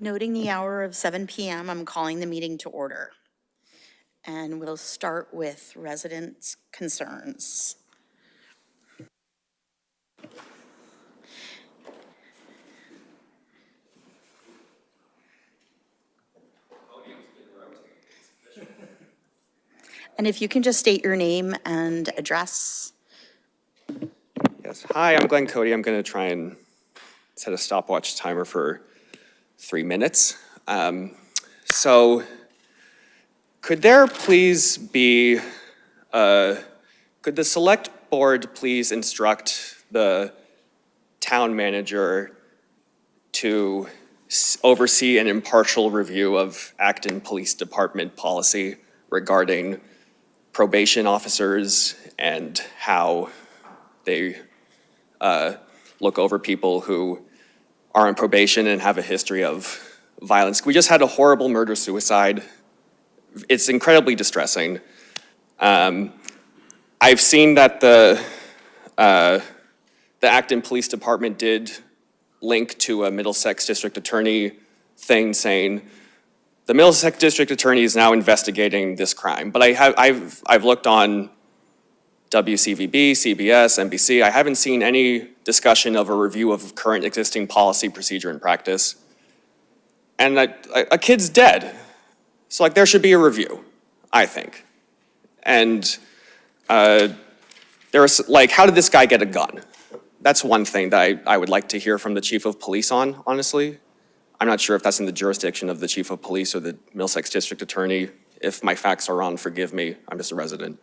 Noting the hour of 7 p.m., I'm calling the meeting to order. And we'll start with residents' concerns. And if you can just state your name and address. Yes. Hi, I'm Glenn Cody. I'm going to try and set a stopwatch timer for 3 minutes. So could there please be, could the select board please instruct the town manager to oversee an impartial review of Acton Police Department policy regarding probation officers and how they look over people who are on probation and have a history of violence. We just had a horrible murder-suicide. It's incredibly distressing. I've seen that the Acton Police Department did link to a Middlesex District Attorney thing saying the Middlesex District Attorney is now investigating this crime. But I've looked on WCVB, CBS, NBC. I haven't seen any discussion of a review of current existing policy, procedure, and practice. And a kid's dead. So like there should be a review, I think. And there's like, how did this guy get a gun? That's one thing that I would like to hear from the chief of police on, honestly. I'm not sure if that's in the jurisdiction of the chief of police or the Middlesex District Attorney. If my facts are wrong, forgive me, I'm just a resident.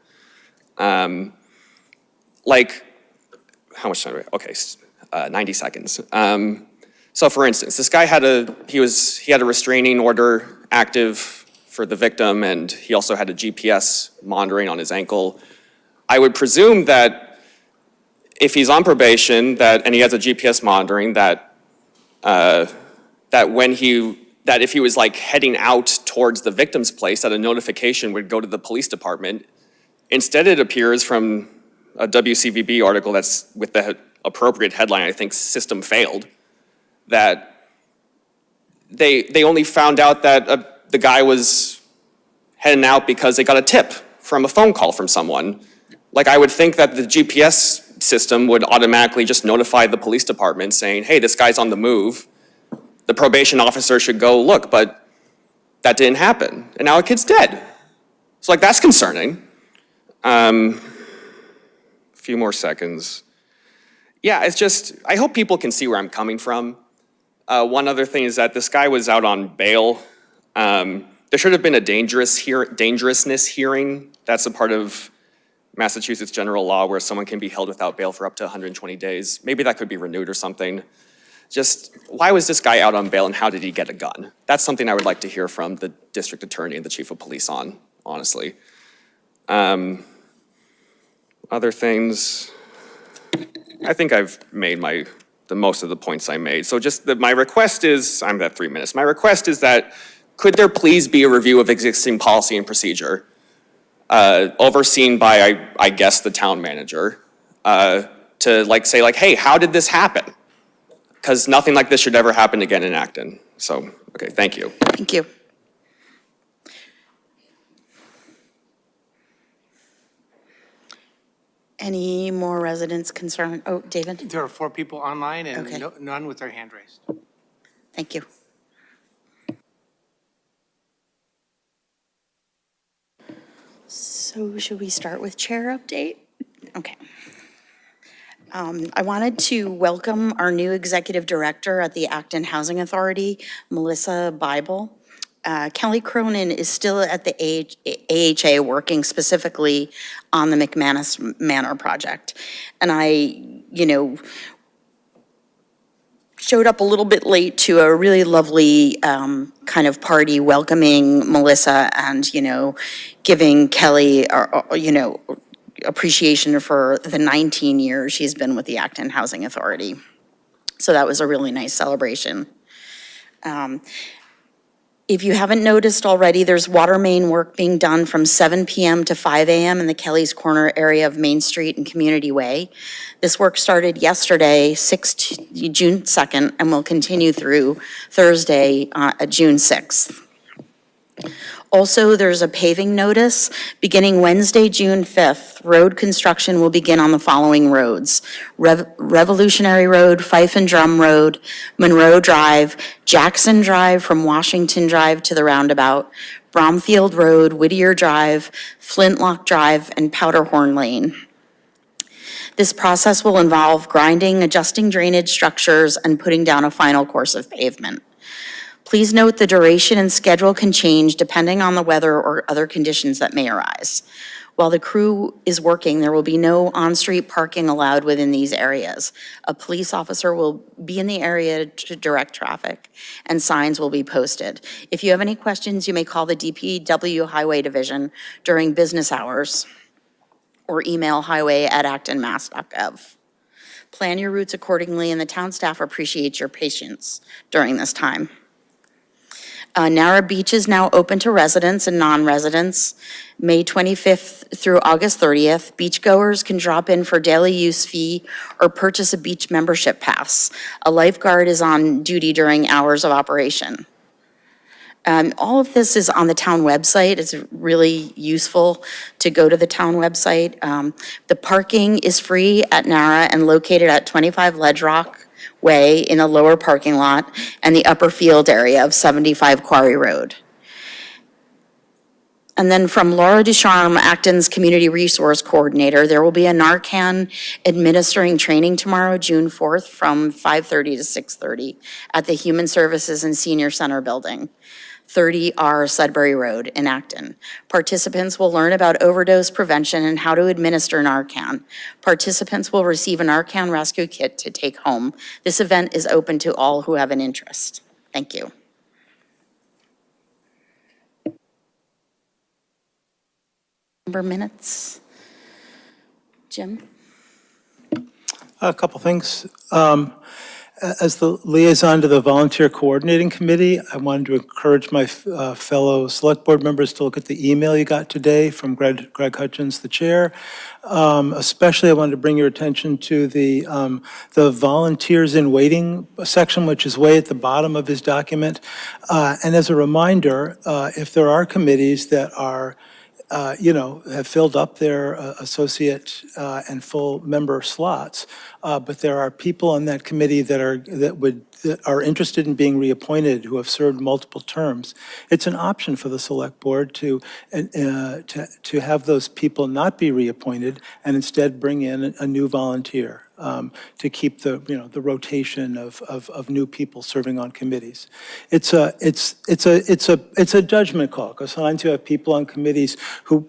Like, how much time? Okay, 90 seconds. So for instance, this guy had a restraining order active for the victim, and he also had a GPS monitoring on his ankle. I would presume that if he's on probation, and he has a GPS monitoring, that if he was like heading out towards the victim's place, that a notification would go to the police department. Instead, it appears from a WCVB article that's with the appropriate headline, I think, "System Failed," that they only found out that the guy was heading out because they got a tip from a phone call from someone. Like, I would think that the GPS system would automatically just notify the police department saying, hey, this guy's on the move. The probation officer should go look, but that didn't happen. And now a kid's dead. So like, that's concerning. A few more seconds. Yeah, it's just, I hope people can see where I'm coming from. One other thing is that this guy was out on bail. There should have been a dangerousness hearing. That's a part of Massachusetts general law where someone can be held without bail for up to 120 days. Maybe that could be renewed or something. Just, why was this guy out on bail and how did he get a gun? That's something I would like to hear from the district attorney and the chief of police on, honestly. Other things, I think I've made the most of the points I made. So just my request is, I'm at 3 minutes. My request is that could there please be a review of existing policy and procedure overseen by, I guess, the town manager to like say like, hey, how did this happen? Because nothing like this should ever happen again in Acton. So, okay, thank you. Thank you. Any more residents concerned? Oh, David? There are 4 people online and Okay. none with their hand raised. Thank you. So should we start with chair update? Okay. I wanted to welcome our new executive director at the Acton Housing Authority, Melissa Bible. Kelly Cronin is still at the AHA working specifically on the McManus Manor project. And I, showed up a little bit late to a really lovely kind of party welcoming Melissa and, giving Kelly, appreciation for the 19 years she's been with the Acton Housing Authority. So that was a really nice celebration. If you haven't noticed already, there's water main work being done from 7 p.m. to 5 a.m. in the Kelly's Corner area of Main Street and Community Way. This work started yesterday, June 2nd, and will continue through Thursday, June 6th. Also, there's a paving notice. Beginning Wednesday, June 5th, road construction will begin on the following roads: Revolutionary Road, Fife and Drum Road, Monroe Drive, Jackson Drive from Washington Drive to the roundabout, Bromfield Road, Whittier Drive, Flintlock Drive, and Powderhorn Lane. This process will involve grinding, adjusting drainage structures, and putting down a final course of pavement. Please note the duration and schedule can change depending on the weather or other conditions that may arise. While the crew is working, there will be no on-street parking allowed within these areas. A police officer will be in the area to direct traffic, and signs will be posted. If you have any questions, you may call the DPW Highway Division during business hours or email highway@actonmass.gov. Plan your routes accordingly, and the town staff appreciates your patience during this time. Nara Beach is now open to residents and non-residents. May 25th through August 30th, beachgoers can drop in for daily use fee or purchase a beach membership pass. A lifeguard is on duty during hours of operation. All of this is on the town website. It's really useful to go to the town website. The parking is free at Nara and located at 25 Ledge Rock Way in a lower parking lot and the upper field area of 75 Quarry Road. And then from Laura Ducharme, Acton's Community Resource Coordinator, there will be a Narcan administering training tomorrow, June 4th, from 5:30 to 6:30 at the Human Services and Senior Center Building, 30R Sudbury Road in Acton. Participants will learn about overdose prevention and how to administer Narcan. Participants will receive a Narcan rescue kit to take home. This event is open to all who have an interest. Thank you. Number minutes. Jim? A couple things. As the liaison to the Volunteer Coordinating Committee, I wanted to encourage my fellow Select Board members to look at the email you got today from Greg Hutchins, the chair. Especially, I wanted to bring your attention to the Volunteers in Waiting section, which is way at the bottom of his document. And as a reminder, if there are committees that are have filled up their associate and full member slots, but there are people on that committee that are interested in being reappointed who have served multiple terms. It's an option for the select board to have those people not be reappointed and instead bring in a new volunteer. To keep the rotation of new people serving on committees. It's a judgment call, because sometimes you have people on committees who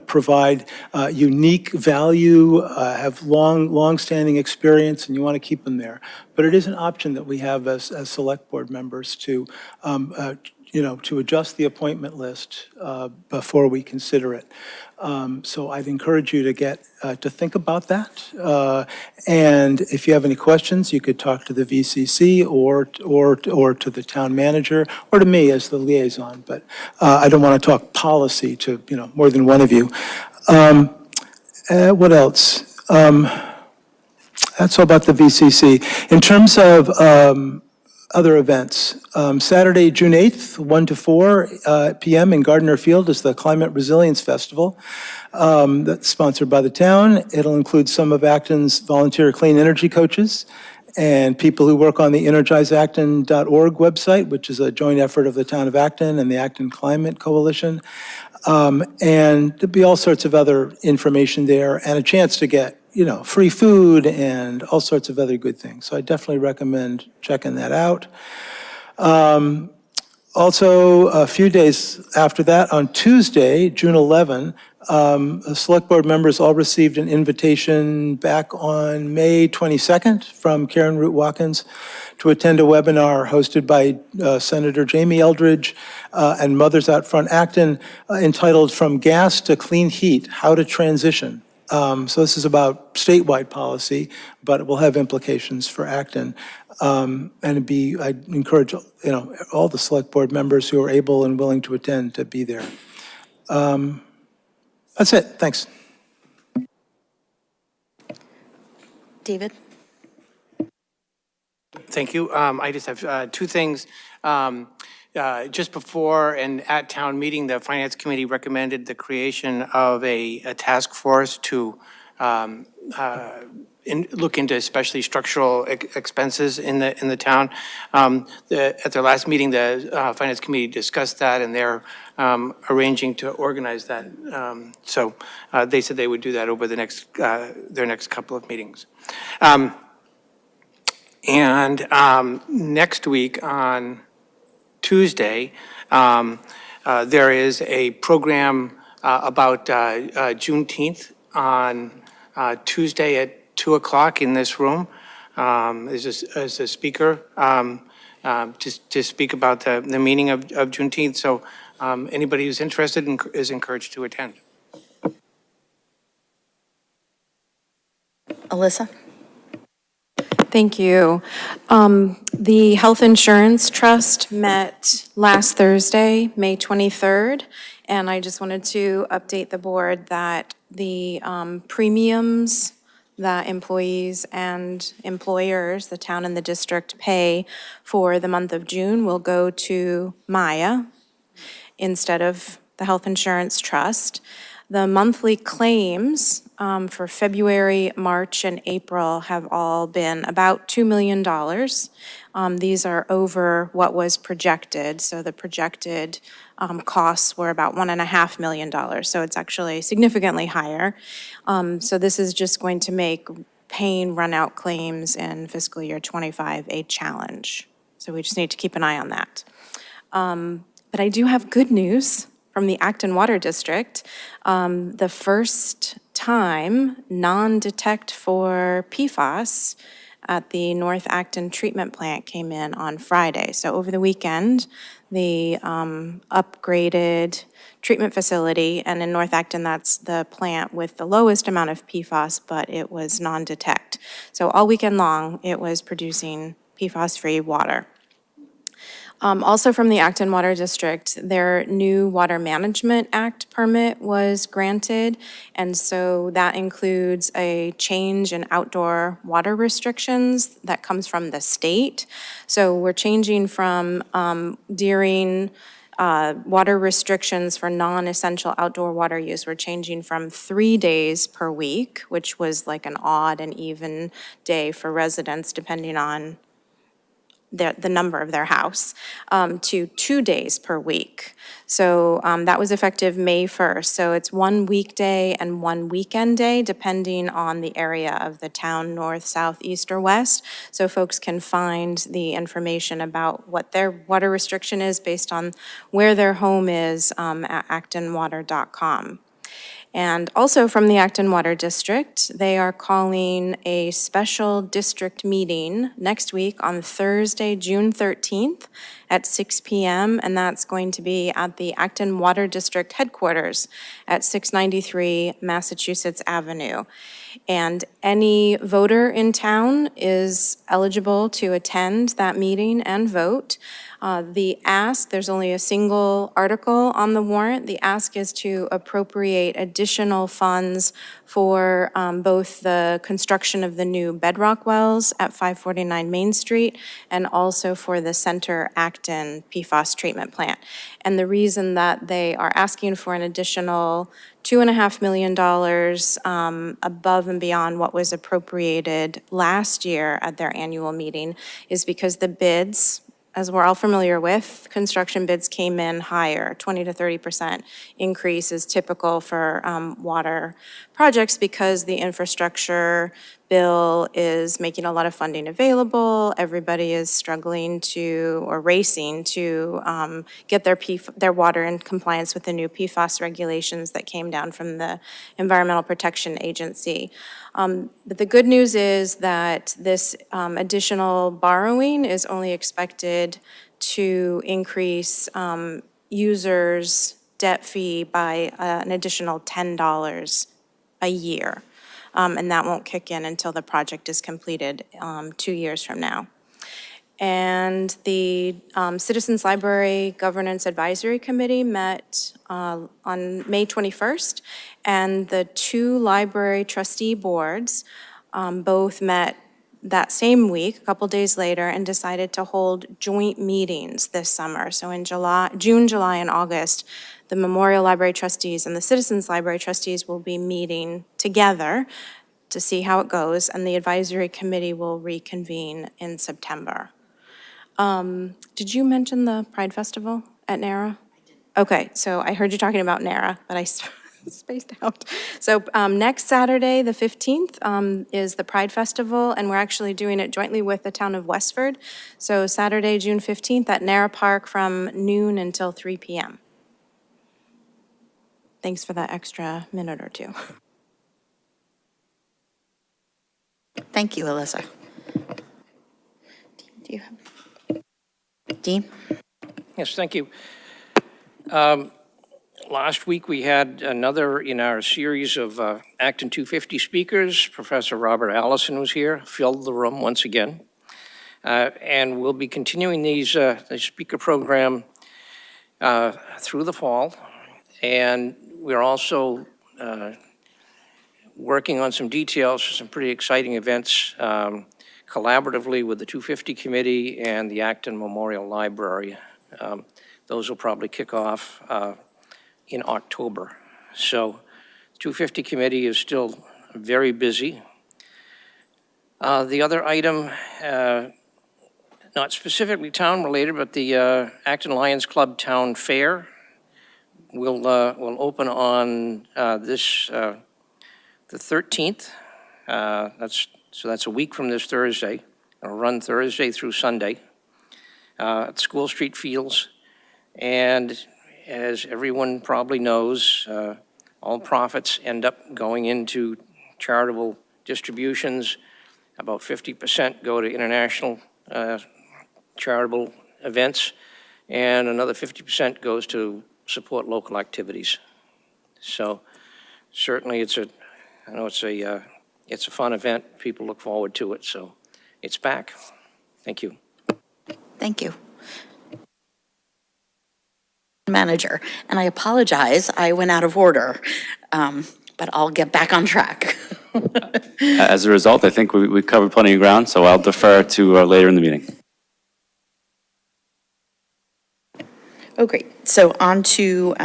provide unique value, have long-standing experience, and you want to keep them there. But it is an option that we have as select board members to to adjust the appointment list before we consider it. So I'd encourage you to think about that. And if you have any questions, you could talk to the VCC or to the town manager or to me as the liaison. But I don't want to talk policy to more than one of you. What else? That's all about the VCC. In terms of other events, Saturday, June 8th, 1 to 4 p.m. in Gardner Field is the Climate Resilience Festival that's sponsored by the town. It'll include some of Acton's volunteer clean energy coaches and people who work on the energizeacton.org website, which is a joint effort of the town of Acton and the Acton Climate Coalition. And there'll be all sorts of other information there and a chance to get free food and all sorts of other good things. So I definitely recommend checking that out. Also, a few days after that, on Tuesday, June 11, the select board members all received an invitation back on May 22nd from Karen Root Watkins to attend a webinar hosted by Senator Jamie Eldridge and Mothers Out Front Acton entitled From Gas to Clean Heat, How to Transition. So this is about statewide policy, but it will have implications for Acton. And I'd encourage, all the select board members who are able and willing to attend to be there. That's it, thanks. David? Thank you. I just have two things. Just before and at town meeting, the Finance Committee recommended the creation of a task force to look into especially structural expenses in the town. At their last meeting, the Finance Committee discussed that, and they're arranging to organize that. So they said they would do that over the their next couple of meetings. And next week on Tuesday, there is a program about Juneteenth on Tuesday at 2 o'clock in this room. As a speaker to speak about the meaning of Juneteenth. So anybody who's interested is encouraged to attend. Alyssa? Thank you. The Health Insurance Trust met last Thursday, May 23rd, and I just wanted to update the board that the premiums that employees and employers, the town and the district, pay for the month of June will go to Maya instead of the Health Insurance Trust. The monthly claims for February, March, and April have all been about $2 million. These are over what was projected, so the projected costs were about $1.5 million, so it's actually significantly higher. So this is just going to make paying run-out claims in fiscal year '25 a challenge. So we just need to keep an eye on that. But I do have good news from the Acton Water District. The first time non-detect for PFAS at the North Acton treatment plant came in on Friday. So over the weekend, the upgraded treatment facility, and in North Acton, that's the plant with the lowest amount of PFAS, but it was non-detect. So all weekend long, it was producing PFAS-free water. Also from the Acton Water District, their new Water Management Act permit was granted, and so that includes a change in outdoor water restrictions that comes from the state. So we're changing from during water restrictions for non-essential outdoor water use, we're changing from 3 days per week, which was like an odd and even day for residents depending on the number of their house, to 2 days per week. So that was effective May 1st. So it's 1 weekday and 1 weekend day, depending on the area of the town, north, south, east, or west. So folks can find the information about what their water restriction is based on where their home is at actonwater.com. And also from the Acton Water District, they are calling a special district meeting next week on Thursday, June 13th at 6 p.m. And that's going to be at the Acton Water District headquarters at 693 Massachusetts Avenue. And any voter in town is eligible to attend that meeting and vote. The ask, there's only a single article on the warrant. The ask is to appropriate additional funds for both the construction of the new bedrock wells at 549 Main Street and also for the Center Acton PFAS treatment plant. And the reason that they are asking for an additional $2.5 million above and beyond what was appropriated last year at their annual meeting is because the bids, as we're all familiar with, construction bids came in higher. 20 to 30% increase is typical for water projects because the infrastructure bill is making a lot of funding available. Everybody is struggling to, or racing to get their water in compliance with the new PFAS regulations that came down from the Environmental Protection Agency. But the good news is that this additional borrowing is only expected to increase users' debt fee by an additional $10 a year. And that won't kick in until the project is completed 2 years from now. And the Citizens Library Governance Advisory Committee met on May 21st, and the 2 library trustee boards both met that same week, a couple days later, and decided to hold joint meetings this summer. So in June, July, and August, the Memorial Library trustees and the Citizens Library trustees will be meeting together to see how it goes, and the advisory committee will reconvene in September. Did you mention the Pride Festival at NARA? Okay, so I heard you talking about NARA, but I spaced out. So next Saturday, the 15th, is the Pride Festival, and we're actually doing it jointly with the town of Westford. So Saturday, June 15th at NARA Park from noon until 3 p.m. Thanks for that extra minute or two. Thank you, Alyssa. Do you have? Dean? Yes, thank you. Last week, we had another in our series of Acton 250 speakers. Professor Robert Allison was here, filled the room once again. And we'll be continuing the speaker program through the fall. And we're also working on some details for some pretty exciting events collaboratively with the 250 Committee and the Acton Memorial Library. Those will probably kick off in October. So 250 Committee is still very busy. The other item, not specifically town-related, but the Acton Lions Club Town Fair will open on the 13th. That's a week from this Thursday. It'll run Thursday through Sunday at School Street Fields. And as everyone probably knows, all profits end up going into charitable distributions. About 50% go to international charitable events, and another 50% goes to support local activities. So certainly it's a fun event. People look forward to it, so it's back. Thank you. Thank you. Manager, and I apologize, I went out of order, but I'll get back on track. As a result, I think we covered plenty of ground, so I'll defer to later in the meeting. Oh, great. So on to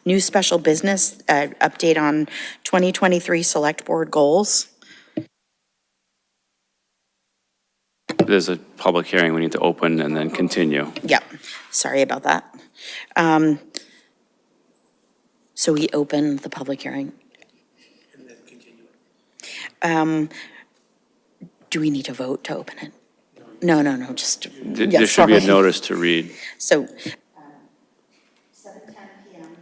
new special business, update on 2023 Select Board goals. There's a public hearing we need to open and then continue. Yep, sorry about that. So we open the public hearing. And then continue. Do we need to vote to open it? No, just. There should be a notice to read. So. 7:10 p.m.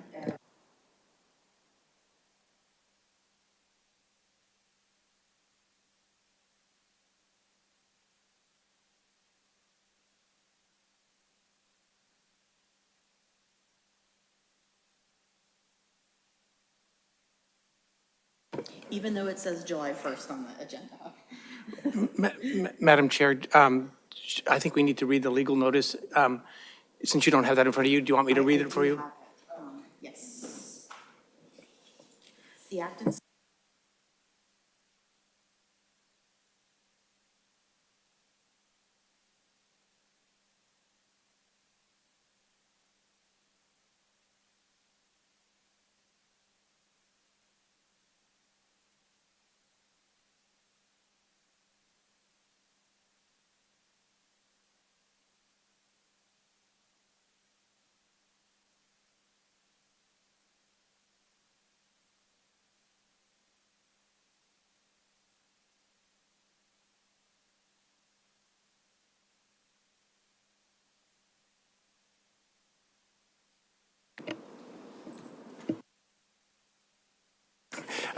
Even though it says July 1st on the agenda. Madam Chair, I think we need to read the legal notice. Since you don't have that in front of you, do you want me to read it for you? Yes. The Acton.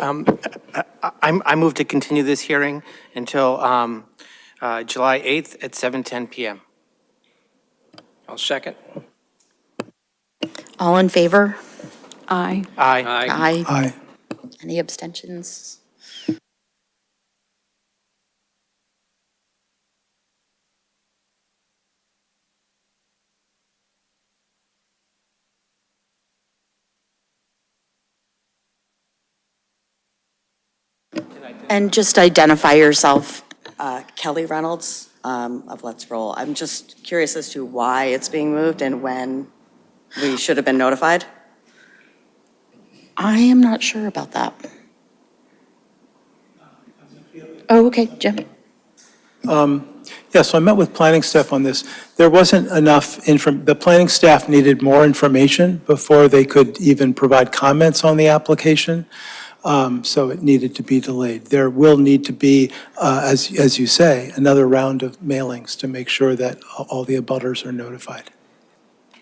I move to continue this hearing until July 8th at 7:10 p.m. I'll second. All in favor? Aye. Aye. Aye. Aye. Aye. Any abstentions? And just identify yourself. Kelly Reynolds of Let's Roll. I'm just curious as to why it's being moved and when we should have been notified. I am not sure about that. Oh, okay, Jim. Yeah, so I met with planning staff on this. There wasn't enough the planning staff needed more information before they could even provide comments on the application. So it needed to be delayed. There will need to be, as you say, another round of mailings to make sure that all the abutters are notified.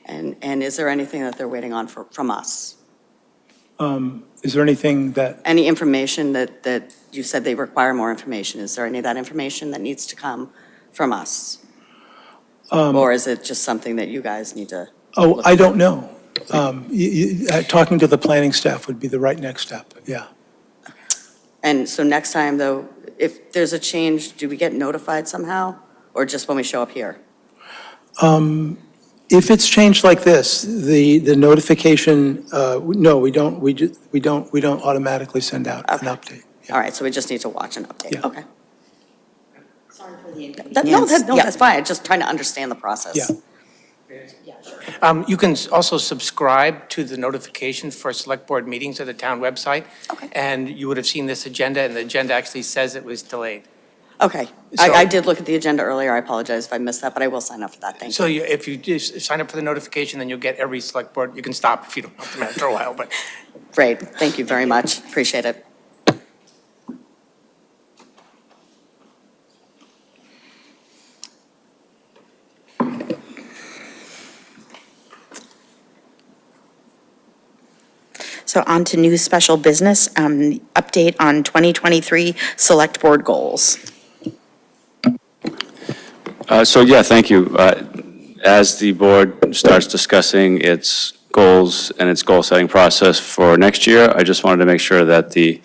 And is there anything that they're waiting on from us? Is there anything that, Any information that you said they require more information? Is there any of that information that needs to come from us? Or is it just something that you guys need to? oh, I don't know. Talking to the planning staff would be the right next step, yeah. And so next time, though, if there's a change, do we get notified somehow? Or just when we show up here? If it's changed like this, the notification, no, we don't automatically send out an update. Yeah. All right, so we just need to watch an update? Yeah. Okay. Sorry for the No, inconvenience. that's fine. Just trying to understand the process. Yeah. You can also subscribe to the notifications for select board meetings at the town website. Okay. And you would have seen this agenda, and the agenda actually says it was delayed. Okay. So- I did look at the agenda earlier. I apologize if I missed that, but I will sign up for that. Thank you. So if you just sign up for the notification, then you'll get every select board. You can stop if you don't want them after a while, but Great. Thank you very much. Appreciate it. So on to new special business, update on 2023 Select Board goals. So yeah, thank you. As the board starts discussing its goals and its goal-setting process for next year, I just wanted to make sure that the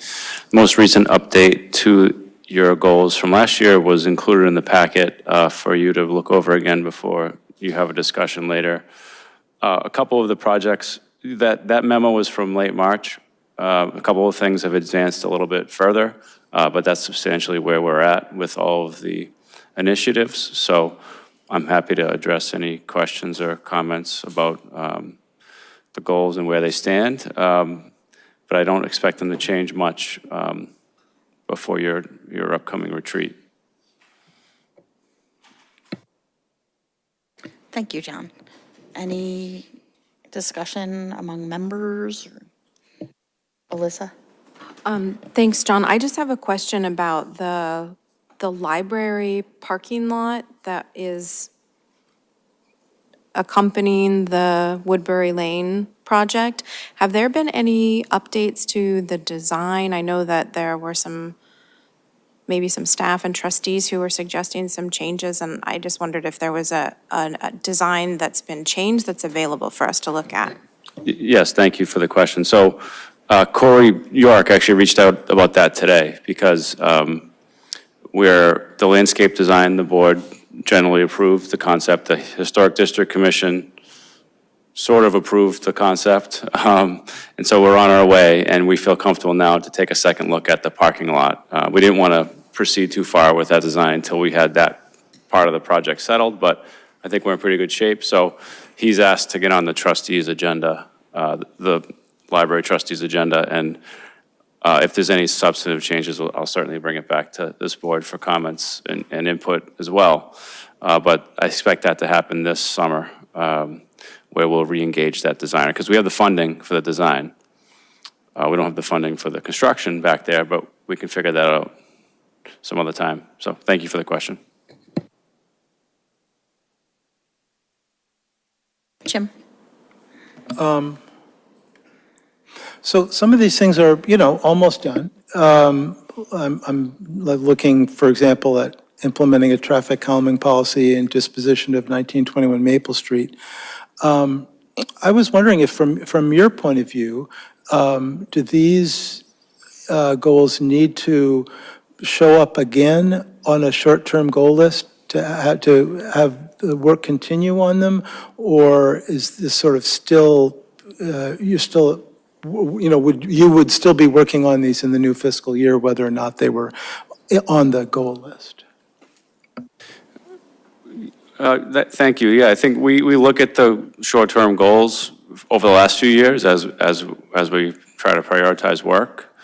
most recent update to your goals from last year was included in the packet for you to look over again before you have a discussion later. A couple of the projects, that memo was from late March. A couple of things have advanced a little bit further, but that's substantially where we're at with all of the initiatives. So I'm happy to address any questions or comments about the goals and where they stand. But I don't expect them to change much before your upcoming retreat. Thank you, John. Any discussion among members? Alyssa? Thanks, John. I just have a question about the library parking lot that is accompanying the Woodbury Lane project. Have there been any updates to the design? I know that there were maybe some staff and trustees who were suggesting some changes, and I just wondered if there was a design that's been changed that's available for us to look at. Yes, thank you for the question. So Corey York actually reached out about that today because where the landscape design, the board generally approved the concept. The Historic District Commission sort of approved the concept. And so we're on our way, and we feel comfortable now to take a second look at the parking lot. We didn't want to proceed too far with that design until we had that part of the project settled, but I think we're in pretty good shape. So he's asked to get on the trustees' agenda, the library trustees' agenda, and if there's any substantive changes, I'll certainly bring it back to this board for comments and input as well. But I expect that to happen this summer, where we'll re-engage that designer, because we have the funding for the design. We don't have the funding for the construction back there, but we can figure that out some other time. So thank you for the question. Jim? So some of these things are, almost done. I'm looking, for example, at implementing a traffic calming policy and disposition of 1921 Maple Street. I was wondering if from your point of view, do these goals need to show up again on a short-term goal list to have the work continue on them? Or is this sort of still, you still, you would still be working on these in the new fiscal year, whether or not they were on the goal list? Thank you. Yeah, I think we look at the short-term goals over the last few years as we try to prioritize work.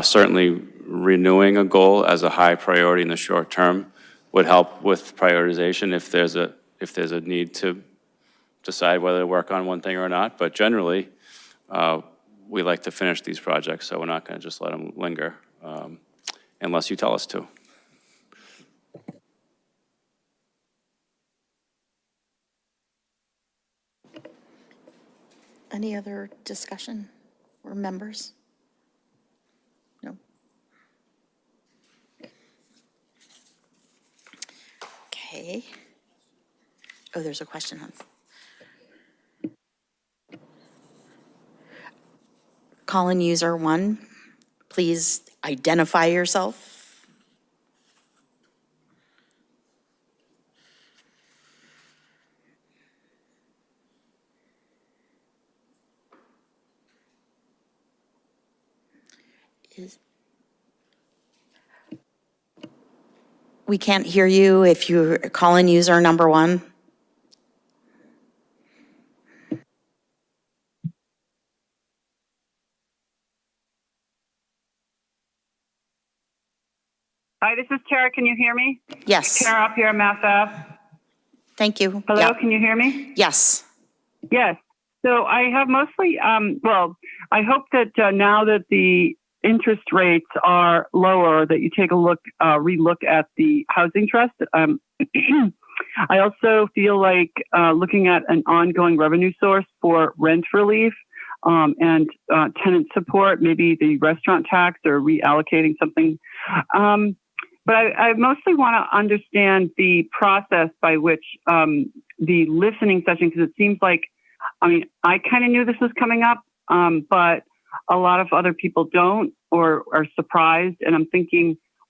Certainly, renewing a goal as a high priority in the short term would help with prioritization if there's a need to decide whether to work on one thing or not. But generally, we like to finish these projects, so we're not going to just let them linger unless you tell us to. Any other discussion or members? No? Okay. Oh, there's a question, Hans. Call-in user 1, please identify yourself. We can't hear you if you're call-in user number 1. Hi, this is Tara. Can you hear me? Yes, Tara up here at Mass Ave. thank you. Hello, Yep. can you hear me? Yes. Yes. So I have mostly, well, I hope that now that the interest rates are lower, that you take a look, relook at the housing trust. I also feel like looking at an ongoing revenue source for rent relief and tenant support, maybe the restaurant tax or reallocating something. But I mostly want to understand the process by which the listening session, because it seems like, I mean, I kind of knew this was coming up, but a lot of other people don't or are surprised. And I'm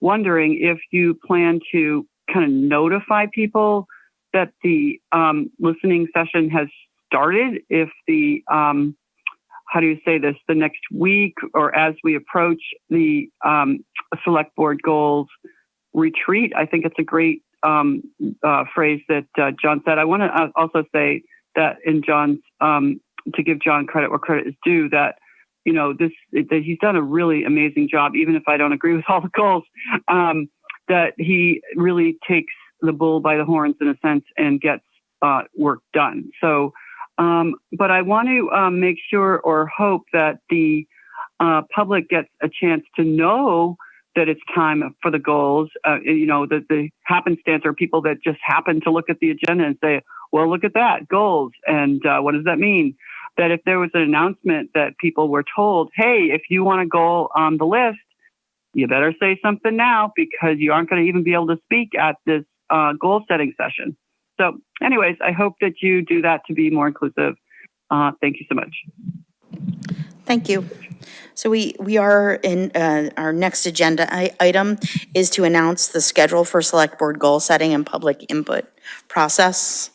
wondering if you plan to kind of notify people that the listening session has started, if the, how do you say this, the next week or as we approach the select board goals retreat. I think it's a great phrase that John said. I want to also say that in John's, to give John credit where credit is due, that, you know, that he's done a really amazing job, even if I don't agree with all the goals, that he really takes the bull by the horns in a sense and gets work done. So, but I want to make sure or hope that the public gets a chance to know that it's time for the goals. You know, that the happenstance are people that just happen to look at the agenda and say, well, look at that, goals. And what does that mean? That if there was an announcement that people were told, hey, if you want a goal on the list, you better say something now because you aren't going to even be able to speak at this goal setting session. So anyways, I hope that you do that to be more inclusive. Thank you so much. Thank you. So we are in, our next agenda item is to announce the schedule for select board goal setting and public input process.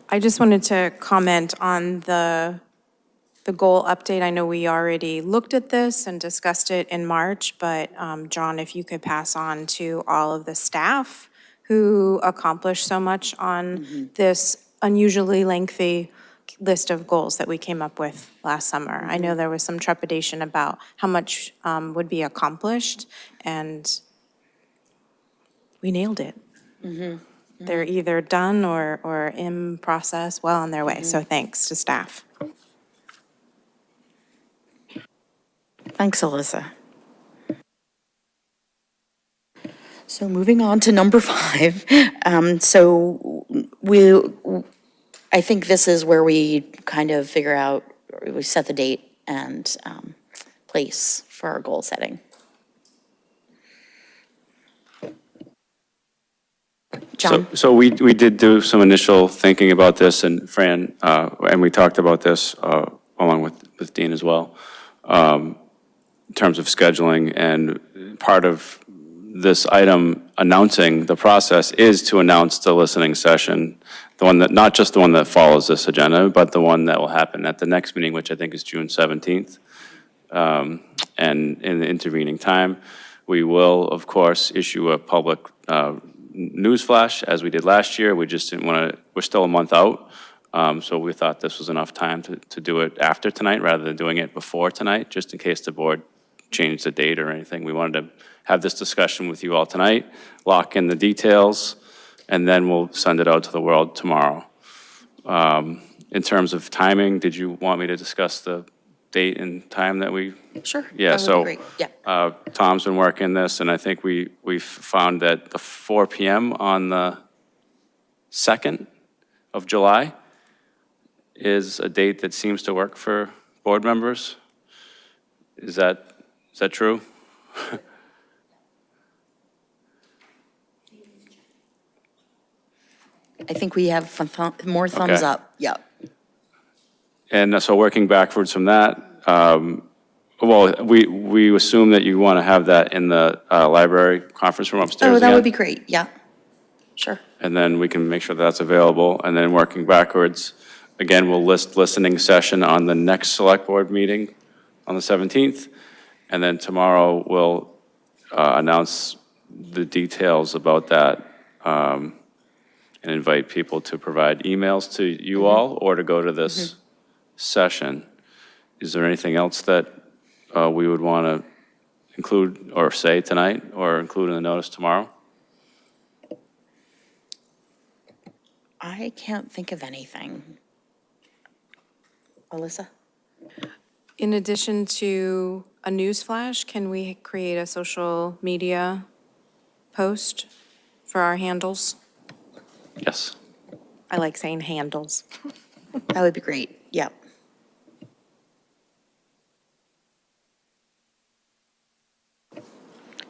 I just wanted to comment on the goal update. I know we already looked at this and discussed it in March, but John, if you could pass on to all of the staff who accomplished so much on this unusually lengthy list of goals that we came up with last summer. I know there was some trepidation about how much would be accomplished, and we nailed it. They're either done or in process, well on their way. So thanks to staff. Thanks, Alyssa. So moving on to number 5. So I think this is where we kind of figure out, we set the date and place for our goal setting. John? So we did do some initial thinking about this, and Fran, and we talked about this along with Dean as well, in terms of scheduling, and part of this item announcing the process is to announce the listening session, the one that, not just the one that follows this agenda, but the one that will happen at the next meeting, which I think is June 17th. And in the intervening time, we will, of course, issue a public news flash, as we did last year. We just didn't want to, we're still a month out, so we thought this was enough time to do it after tonight rather than doing it before tonight, just in case the board changed the date or anything. We wanted to have this discussion with you all tonight, lock in the details, and then we'll send it out to the world tomorrow. In terms of timing, did you want me to discuss the date and time that we? Sure. Yeah, that would so, be great. Yeah. Tom's been working this, and I think we've found that the 4 PM on the 2nd of July is a date that seems to work for board members. Is that true? I think we have more thumbs Okay. up. Yeah. And so working backwards from that, well, we assume that you want to have that in the library conference room upstairs Oh, again? that would be great. Yeah. Sure. And then we can make sure that's available. And then working backwards, again, we'll list listening session on the next select board meeting on the 17th. And then tomorrow, we'll announce the details about that and invite people to provide emails to you all or to go to this session. Is there anything else that we would want to include or say tonight or include in the notice tomorrow? I can't think of anything. Alyssa? In addition to a news flash, can we create a social media post for our handles? Yes. I like saying handles. That would be great. Yeah.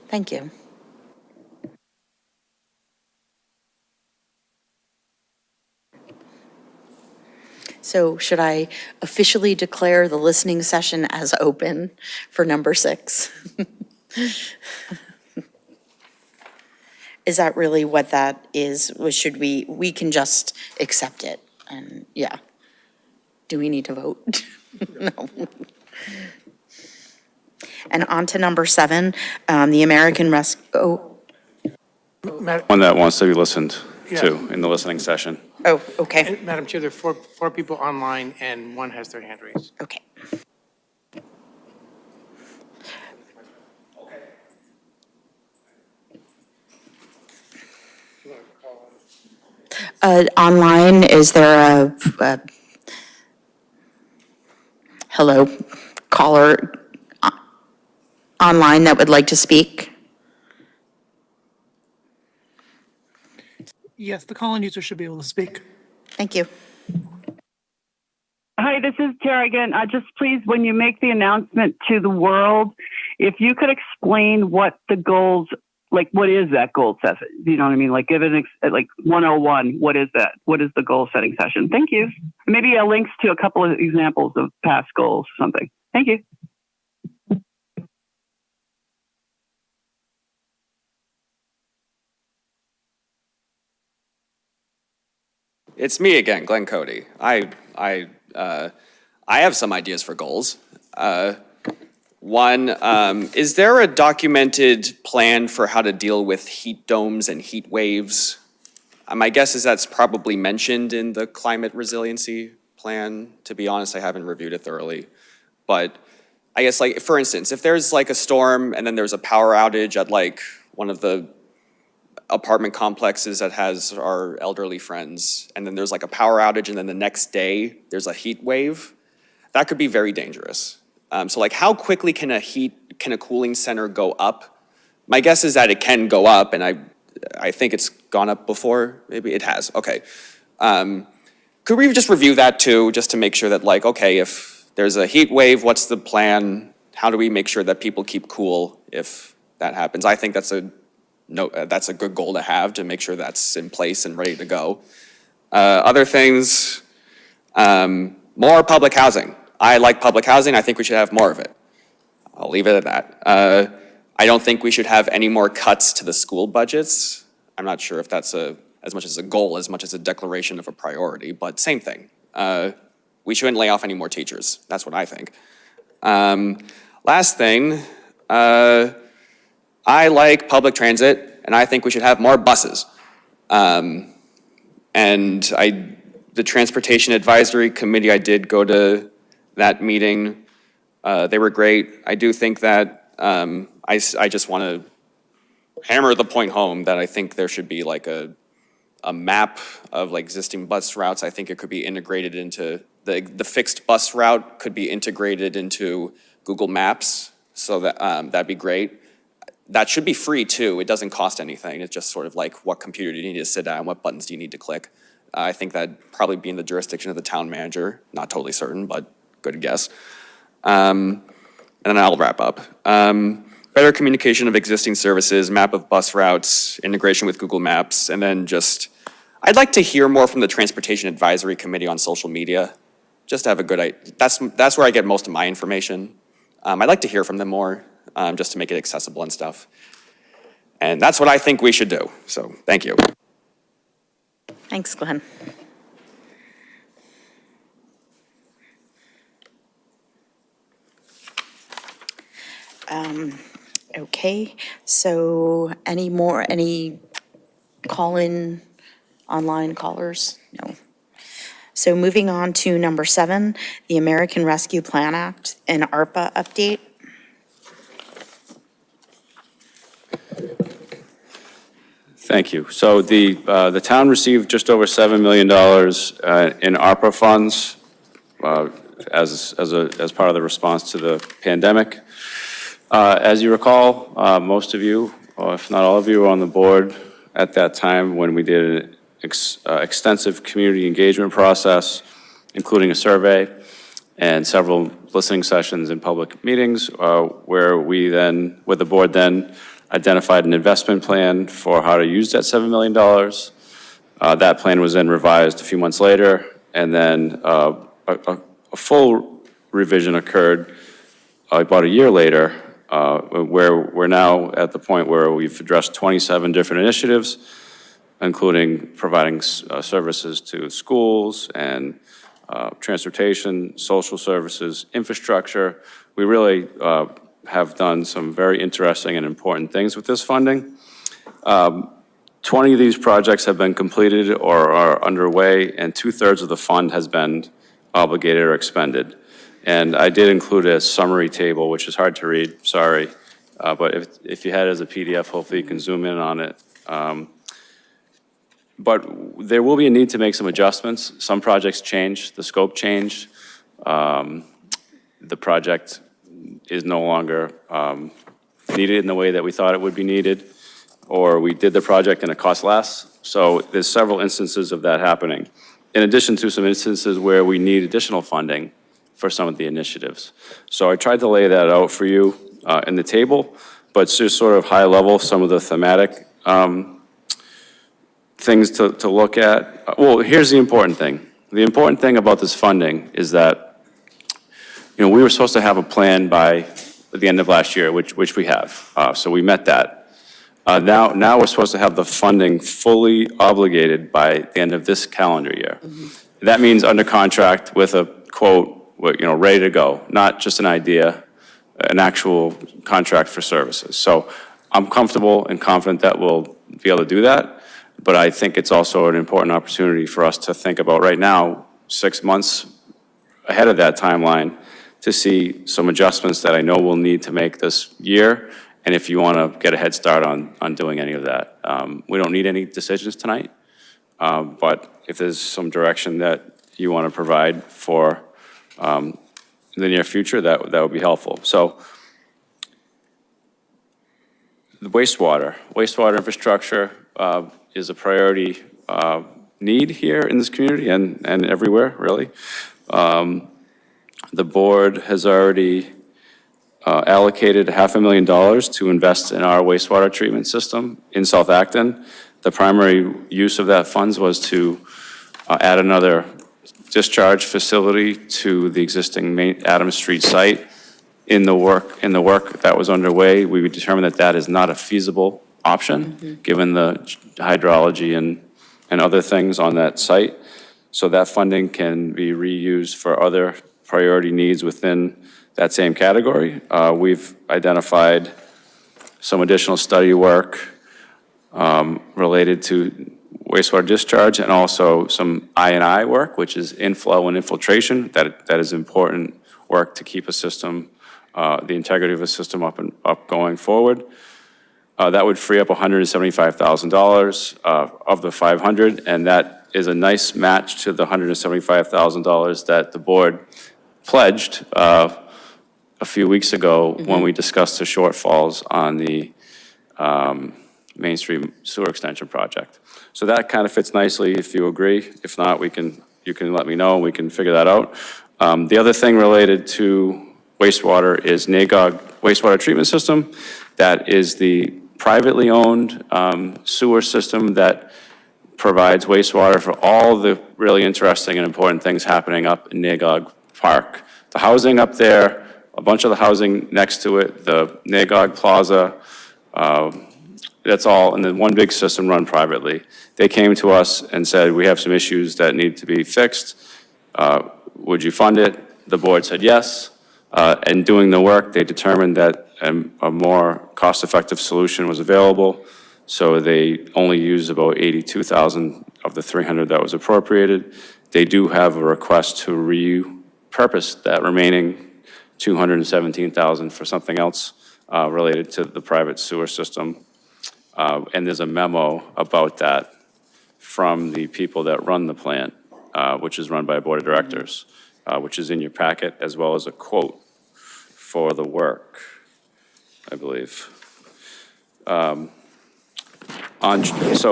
Thank you. So should I officially declare the listening session as open for number 6? Is that really what that is? Or should we can just accept it? And yeah. Do we need to vote? No. And on to number 7, the American One that wants to be listened to in the listening session. Oh, okay, And Madam Chair, there are four people online, and one has their hand raised. okay. Online, is there a hello caller online that would like to speak? Yes, the call-in user should be able to speak. Thank you. Hi, this is Tara again. Just please, when you make the announcement to the world, if you could explain what the goals, like what is that goal session? You know what I mean? Like give it like 101. What is that? What is the goal setting session? Thank you. Maybe links to a couple of examples of past goals or something. Thank you. It's me again, Glenn Cody. I have some ideas for goals. One, is there a documented plan for how to deal with heat domes and heat waves? My guess is that's probably mentioned in the climate resiliency plan. To be honest, I haven't reviewed it thoroughly. But I guess, like, for instance, if there's like a storm and then there's a power outage at like one of the apartment complexes that has our elderly friends, and then there's like a power outage, and then the next day there's a heat wave, that could be very dangerous. So like, how quickly can a cooling center go up? My guess is that it can go up, and I think it's gone up before. Maybe it has. Okay. Could we just review that too, just to make sure that, like, okay, if there's a heat wave, what's the plan? How do we make sure that people keep cool if that happens? I think that's a that's a good goal to have, to make sure that's in place and ready to go. Other things, more public housing. I like public housing. I think we should have more of it. I'll leave it at that. I don't think we should have any more cuts to the school budgets. I'm not sure if that's as much as a goal, as much as a declaration of a priority, but same thing. We shouldn't lay off any more teachers. That's what I think. Last thing, I like public transit, and I think we should have more buses. The Transportation Advisory Committee, I did go to that meeting. They were great. I do think that I just want to hammer the point home that I think there should be like a map of like existing bus routes. I think it could be integrated into the fixed bus route could be integrated into Google Maps, so that that'd be great. That should be free too. It doesn't cost anything. It's just sort of like what computer do you need to sit at and what buttons do you need to click. I think that'd probably be in the jurisdiction of the town manager. Not totally certain, but good guess. And then I'll wrap up. Better communication of existing services, map of bus routes, integration with Google Maps, and then just, I'd like to hear more from the Transportation Advisory Committee on social media. Just to have a good idea. That's where I get most of my information. I'd like to hear from them more, just to make it accessible and stuff. And that's what I think we should do. So, thank you. Thanks, Glenn. Okay, so any call-in, online callers? No. So moving on to number 7, the American Rescue Plan Act and ARPA update. Thank you. So the town received just over $7 million in ARPA funds as part of the response to the pandemic. As you recall, most of you, or if not all of you, were on the board at that time when we did an extensive community engagement process, including a survey and several listening sessions and public meetings, where the board then identified an investment plan for how to use that $7 million. That plan was then revised a few months later, and then a full revision occurred about a year later, where we're now at the point where we've addressed 27 different initiatives, including providing services to schools and transportation, social services, infrastructure. We really have done some very interesting and important things with this funding. 20 of these projects have been completed or are underway, and 2/3 of the fund has been obligated or expended. And I did include a summary table, which is hard to read, sorry. But if you had it as a PDF, hopefully you can zoom in on it. But there will be a need to make some adjustments. Some projects changed, the scope changed. The project is no longer needed in the way that we thought it would be needed, or we did the project and it cost less. So there's several instances of that happening, in addition to some instances where we need additional funding for some of the initiatives. So I tried to lay that out for you in the table, but it's just sort of high level, some of the thematic things to look at. Well, here's the important thing. The important thing about this funding is that, we were supposed to have a plan by the end of last year, which we have. So we met that. Now we're supposed to have the funding fully obligated by the end of this calendar year. Mm-hmm. That means under contract with a quote, ready to go, not just an idea, an actual contract for services. So I'm comfortable and confident that we'll be able to do that, but I think it's also an important opportunity for us to think about right now, 6 months ahead of that timeline, to see some adjustments that I know we'll need to make this year, and if you want to get a head start on doing any of that. We don't need any decisions tonight, but if there's some direction that you want to provide for in the near future, that would be helpful. So the wastewater infrastructure is a priority need here in this community and everywhere, really. The board has already allocated $500,000 to invest in our wastewater treatment system in South Acton. The primary use of that funds was to add another discharge facility to the existing Adams Street site. In the work that was underway, we would determine that that is not a feasible option, given the hydrology and other things on that site. So that funding can be reused for other priority needs within that same category. We've identified some additional study work related to wastewater discharge and also some I&I work, which is inflow and infiltration. That is important work to keep a system, the integrity of a system up going forward. That would free up $175,000 of the $500,000, and that is a nice match to the $175,000 that the board pledged a few weeks ago when we discussed the shortfalls on the Main Street Sewer Extension Project. So that kind of fits nicely if you agree. If not, you can let me know and we can figure that out. The other thing related to wastewater is NAGOG wastewater treatment system. That is the privately owned sewer system that provides wastewater for all the really interesting and important things happening up in NAGOG Park. The housing up there, a bunch of the housing next to it, the NAGOG Plaza, that's all, and then one big system run privately. They came to us and said, we have some issues that need to be fixed. Would you fund it? The board said yes. And doing the work, they determined that a more cost-effective solution was available. So they only used about $82,000 of the $300,000 that was appropriated. They do have a request to repurpose that remaining $217,000 for something else related to the private sewer system. And there's a memo about that from the people that run the plant, which is run by a board of directors, which is in your packet, as well as a quote for the work, I believe. So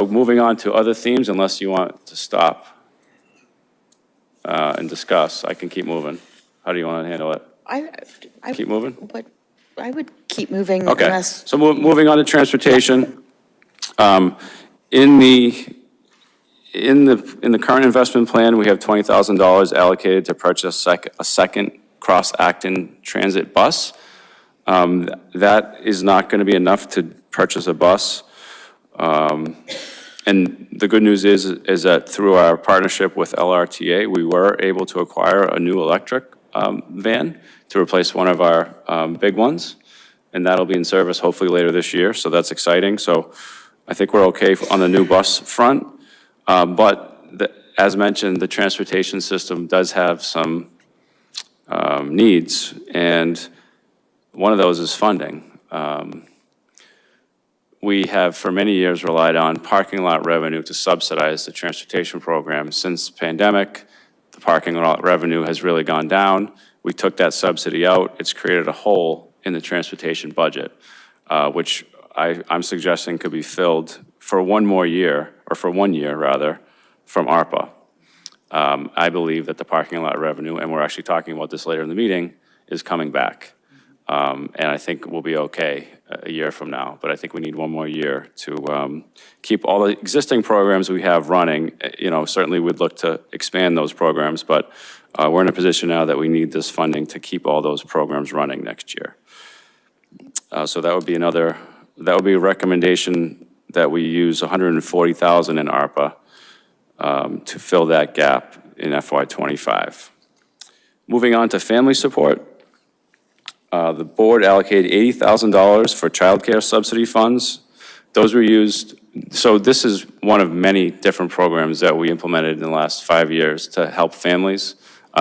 moving on to other themes, unless you want to stop and discuss, I can keep moving. How do you want to handle it? Keep moving? But I would keep moving Okay, unless, so moving on to transportation. In the current investment plan, we have $20,000 allocated to purchase a second cross-Acton transit bus. That is not going to be enough to purchase a bus. And the good news is that through our partnership with LRTA, we were able to acquire a new electric van to replace one of our big ones. And that'll be in service hopefully later this year, so that's exciting. So I think we're okay on the new bus front. But as mentioned, the transportation system does have some needs, and one of those is funding. We have for many years relied on parking lot revenue to subsidize the transportation program. Since pandemic, the parking lot revenue has really gone down. We took that subsidy out. It's created a hole in the transportation budget, which I'm suggesting could be filled for one year rather, from ARPA. I believe that the parking lot revenue, and we're actually talking about this later in the meeting, is coming back. And I think we'll be okay a year from now, but I think we need one more year to keep all the existing programs we have running. You know, certainly we'd look to expand those programs, but we're in a position now that we need this funding to keep all those programs running next year. So that would be a recommendation that we use $140,000 in ARPA to fill that gap in FY25. Moving on to family support. The board allocated $80,000 for childcare subsidy funds. Those were used, so this is one of many different programs that we implemented in the last 5 years to help families.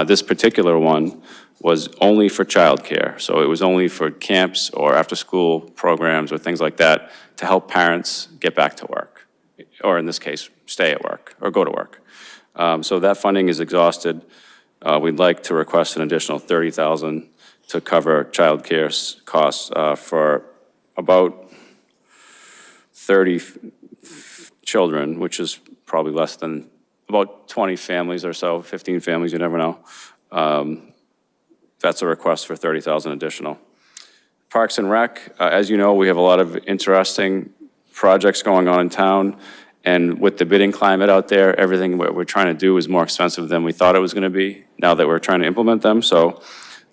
This particular one was only for childcare, so it was only for camps or after-school programs or things like that to help parents get back to work, or in this case, stay at work or go to work. So that funding is exhausted. We'd like to request an additional $30,000 to cover childcare costs for about 30 children, which is probably less than about 20 families or so, 15 families, you never know. That's a request for $30,000 additional. Parks and Rec, as you know, we have a lot of interesting projects going on in town. And with the bidding climate out there, everything what we're trying to do is more expensive than we thought it was going to be now that we're trying to implement them. So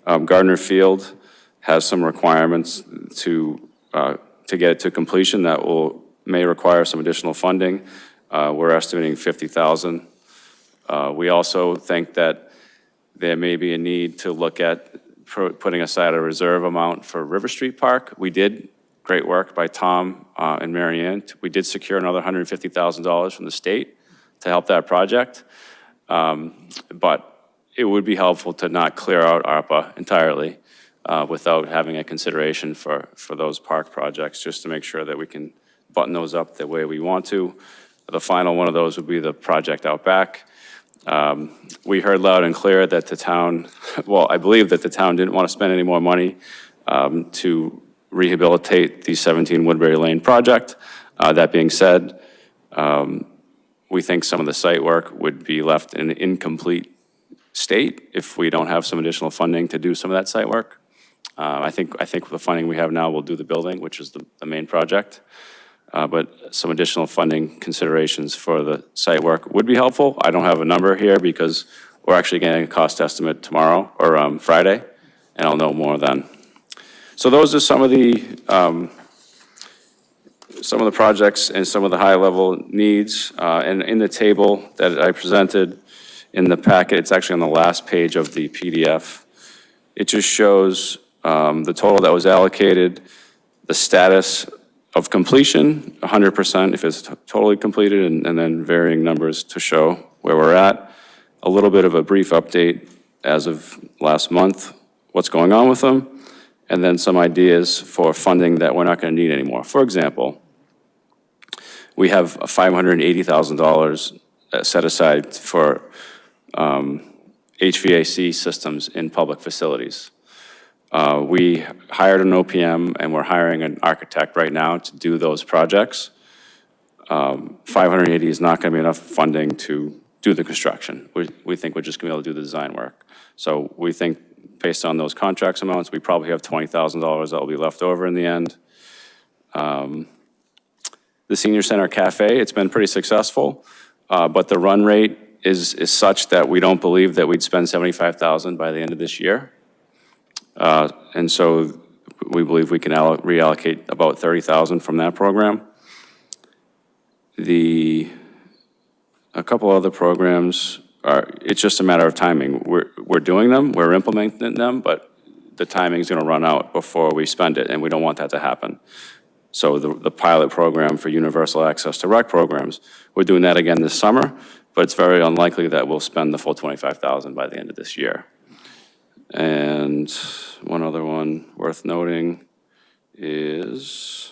Gardner Field has some requirements to get it to completion that may require some additional funding. We're estimating $50,000. We also think that there may be a need to look at putting aside a reserve amount for River Street Park. We did great work by Tom and Mary Ann. We did secure another $150,000 from the state to help that project. But it would be helpful to not clear out ARPA entirely without having a consideration for those park projects, just to make sure that we can button those up the way we want to. The final one of those would be the project out back. We heard loud and clear that the town, well, I believe that the town didn't want to spend any more money to rehabilitate the 17 Woodbury Lane project. That being said, we think some of the site work would be left in an incomplete state if we don't have some additional funding to do some of that site work. I think with the funding we have now, we'll do the building, which is the main project. But some additional funding considerations for the site work would be helpful. I don't have a number here because we're actually getting a cost estimate tomorrow or Friday, and I'll know more then. So those are some of the projects and some of the high-level needs. And in the table that I presented in the packet, it's actually on the last page of the PDF. It just shows the total that was allocated, the status of completion, 100% if it's totally completed, and then varying numbers to show where we're at. A little bit of a brief update as of last month, what's going on with them, and then some ideas for funding that we're not going to need anymore. For example, we have $580,000 set aside for HVAC systems in public facilities. We hired an OPM and we're hiring an architect right now to do those projects. 580 is not going to be enough funding to do the construction. We think we're just going to be able to do the design work. So we think based on those contracts amounts, we probably have $20,000 that will be left over in the end. The Senior Center Cafe, it's been pretty successful, but the run rate is such that we don't believe that we'd spend $75,000 by the end of this year. And so we believe we can reallocate about $30,000 from that program. A couple other programs it's just a matter of timing. We're doing them, we're implementing them, but the timing's gonna run out before we spend it, and we don't want that to happen. So the pilot program for universal access to rec programs, we're doing that again this summer, but it's very unlikely that we'll spend the full $25,000 by the end of this year. And one other one worth noting is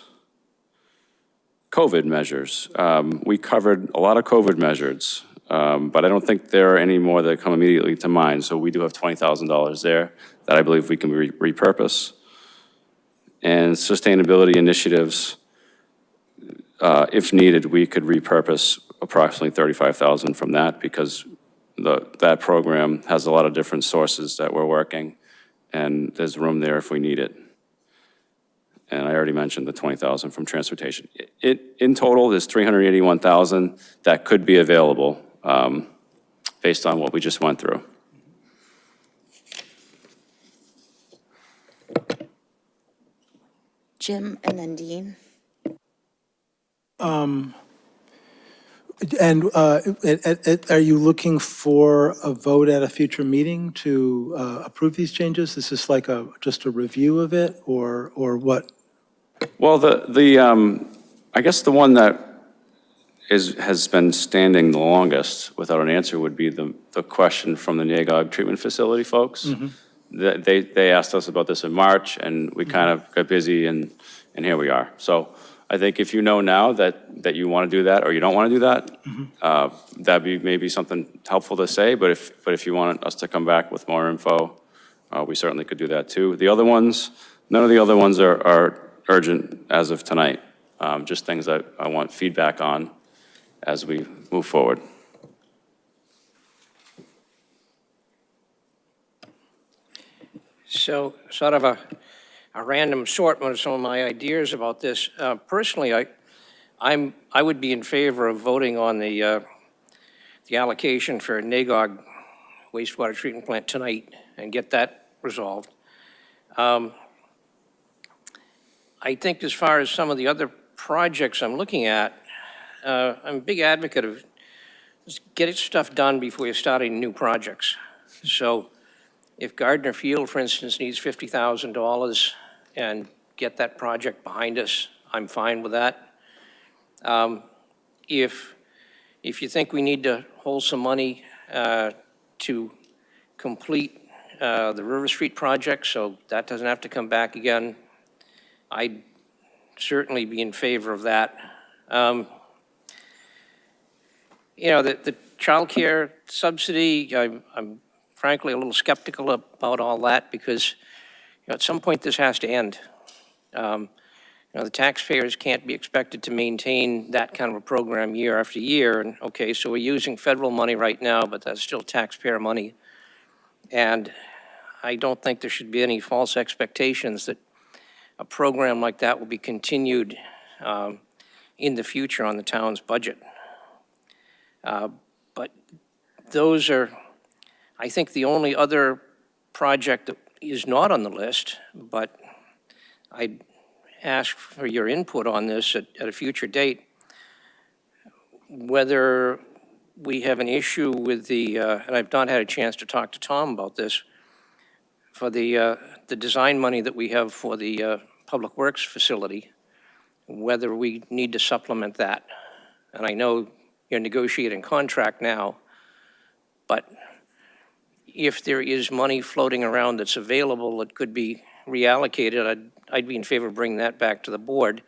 COVID measures. We covered a lot of COVID measures, but I don't think there are any more that come immediately to mind. So we do have $20,000 there that I believe we can repurpose. And sustainability initiatives, if needed, we could repurpose approximately $35,000 from that because that program has a lot of different sources that we're working, and there's room there if we need it. And I already mentioned the $20,000 from transportation. In total, there's $381,000 that could be available based on what we just went through. Jim and then Dean. And are you looking for a vote at a future meeting to approve these changes? Is this like just a review of it, or what? Well, I guess the one that has been standing the longest without an answer would be the question from the Nagog treatment facility folks. Mm-hmm. They asked us about this in March, and we kind of got busy, and here we are. So I think if you know now that you want to do that or you don't want to do that, mm-hmm. That'd be maybe something helpful to say. But if you want us to come back with more info, we certainly could do that too. The other ones, none of the other ones are urgent as of tonight. Just things that I want feedback on as we move forward. So sort of a a random assortment of some of my ideas about this. Personally, I would be in favor of voting on the allocation for NAGOG wastewater treatment plant tonight and get that resolved. I think as far as some of the other projects I'm looking at, I'm a big advocate of just get stuff done before you're starting new projects. So if Gardner Field, for instance, needs $50,000 and get that project behind us, I'm fine with that. If you think we need to hold some money to complete the River Street project, so that doesn't have to come back again, I'd certainly be in favor of that. You know, the childcare subsidy, I'm frankly a little skeptical about all that because, you know, at some point this has to end. You know, the taxpayers can't be expected to maintain that kind of a program year after year. And okay, so we're using federal money right now, but that's still taxpayer money. And I don't think there should be any false expectations that a program like that will be continued in the future on the town's budget. But those are, I think, the only other project that is not on the list, but I'd ask for your input on this at a future date, whether we have an issue with the, and I've not had a chance to talk to Tom about this, for the design money that we have for the Public Works facility, whether we need to supplement that. And I know you're negotiating contract now, but if there is money floating around that's available that could be reallocated, I'd be in favor of bringing that back to the board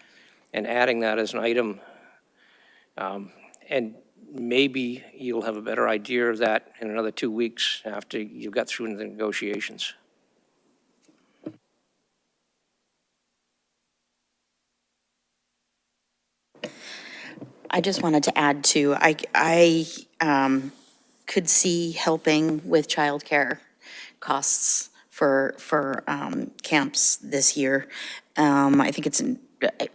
and adding that as an item. And maybe you'll have a better idea of that in another 2 weeks after you've got through the negotiations. I just wanted to add too, I could see helping with childcare costs for camps this year. I think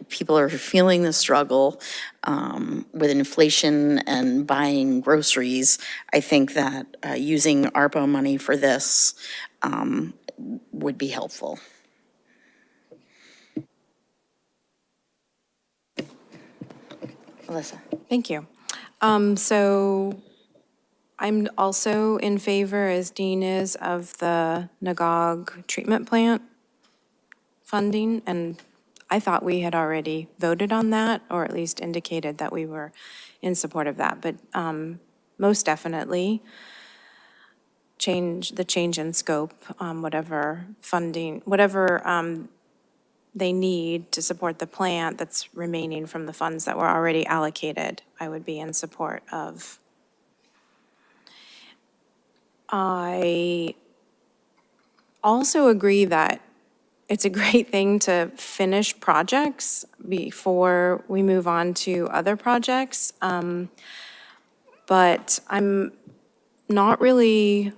people are feeling the struggle with inflation and buying groceries. I think that using ARPA money for this would be helpful. Alyssa. Thank you. So I'm also in favor, as Dean is, of the NAGOG treatment plant funding, and I thought we had already voted on that, or at least indicated that we were in support of that, but most definitely change in scope, whatever funding, whatever they need to support the plant that's remaining from the funds that were already allocated, I would be in support of. I also agree that it's a great thing to finish projects before we move on to other projects. But I'm not really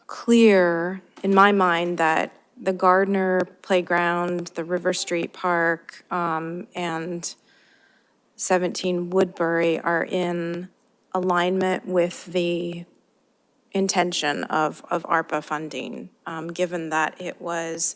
clear in my mind that the Gardner Playground, the River Street Park, and 17 Woodbury are in alignment with the intention of ARPA funding, given that it was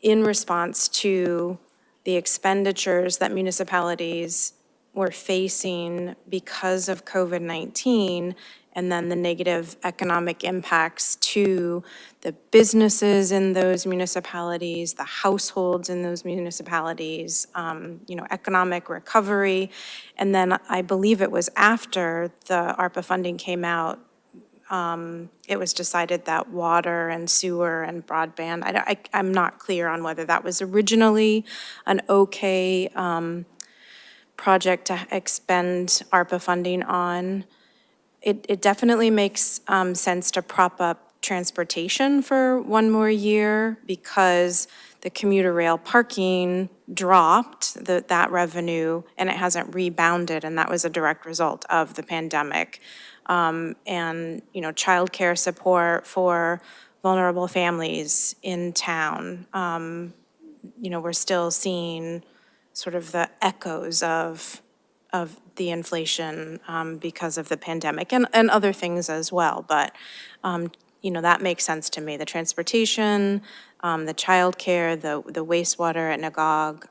in response to the expenditures that municipalities were facing because of COVID-19, and then the negative economic impacts to the businesses in those municipalities, the households in those municipalities, economic recovery. And then I believe it was after the ARPA funding came out, it was decided that water and sewer and broadband, I'm not clear on whether that was originally an okay project to expend ARPA funding on. It definitely makes sense to prop up transportation for one more year because the commuter rail parking dropped that revenue and it hasn't rebounded, and that was a direct result of the pandemic. And, childcare support for vulnerable families in town. We're still seeing sort of the echoes of the inflation because of the pandemic and other things as well. But, that makes sense to me. The transportation, the childcare, the wastewater at Nagog.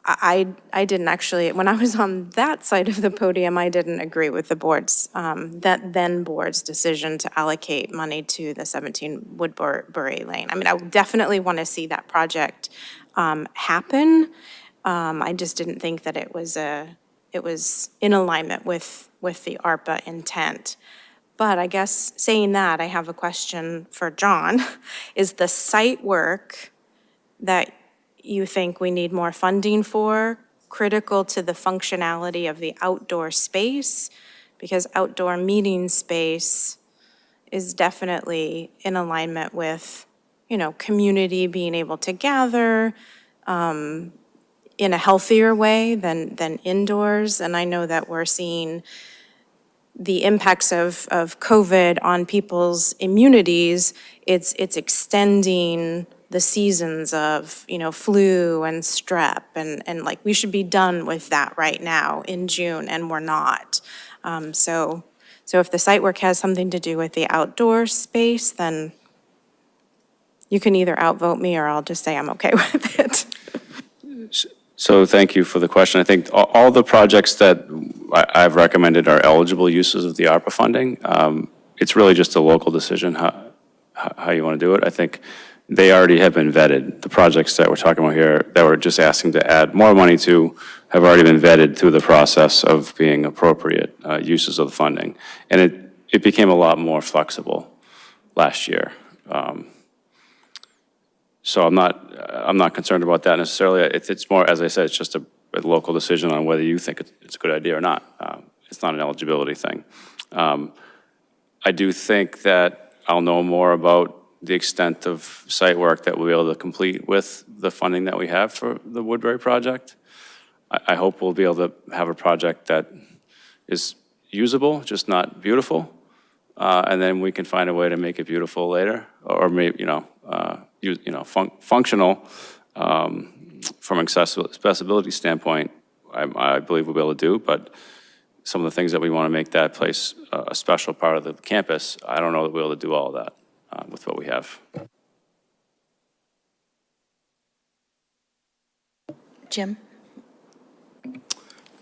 I didn't actually, when I was on that side of the podium, I didn't agree with the board's decision to allocate money to the 17 Woodbury Lane. I mean, I definitely want to see that project happen. I just didn't think that it was in alignment with the ARPA intent. But I guess saying that, I have a question for John. Is the site work that you think we need more funding for critical to the functionality of the outdoor space? Because outdoor meeting space is definitely in alignment with, community being able to gather in a healthier way than indoors. And I know that we're seeing the impacts of COVID on people's immunities. It's extending the seasons of, flu and strep, and like, we should be done with that right now in June, and we're not. So if the site work has something to do with the outdoor space, then you can either outvote me or I'll just say I'm okay with it. So thank you for the question. I think all the projects that I've recommended are eligible uses of the ARPA funding. It's really just a local decision how you want to do it. I think they already have been vetted. The projects that we're talking about here that we're just asking to add more money to have already been vetted through the process of being appropriate uses of the funding. And it became a lot more flexible last year. So I'm not concerned about that necessarily. It's more, as I said, it's just a local decision on whether you think it's a good idea or not. It's not an eligibility thing. I do think that I'll know more about the extent of site work that we'll be able to complete with the funding that we have for the Woodbury project. I hope we'll be able to have a project that is usable, just not beautiful. And then we can find a way to make it beautiful later, or maybe, functional from accessibility standpoint. I believe we'll be able to do, but some of the things that we want to make that place a special part of the campus, I don't know that we'll be able to do all of that with what we have. Jim?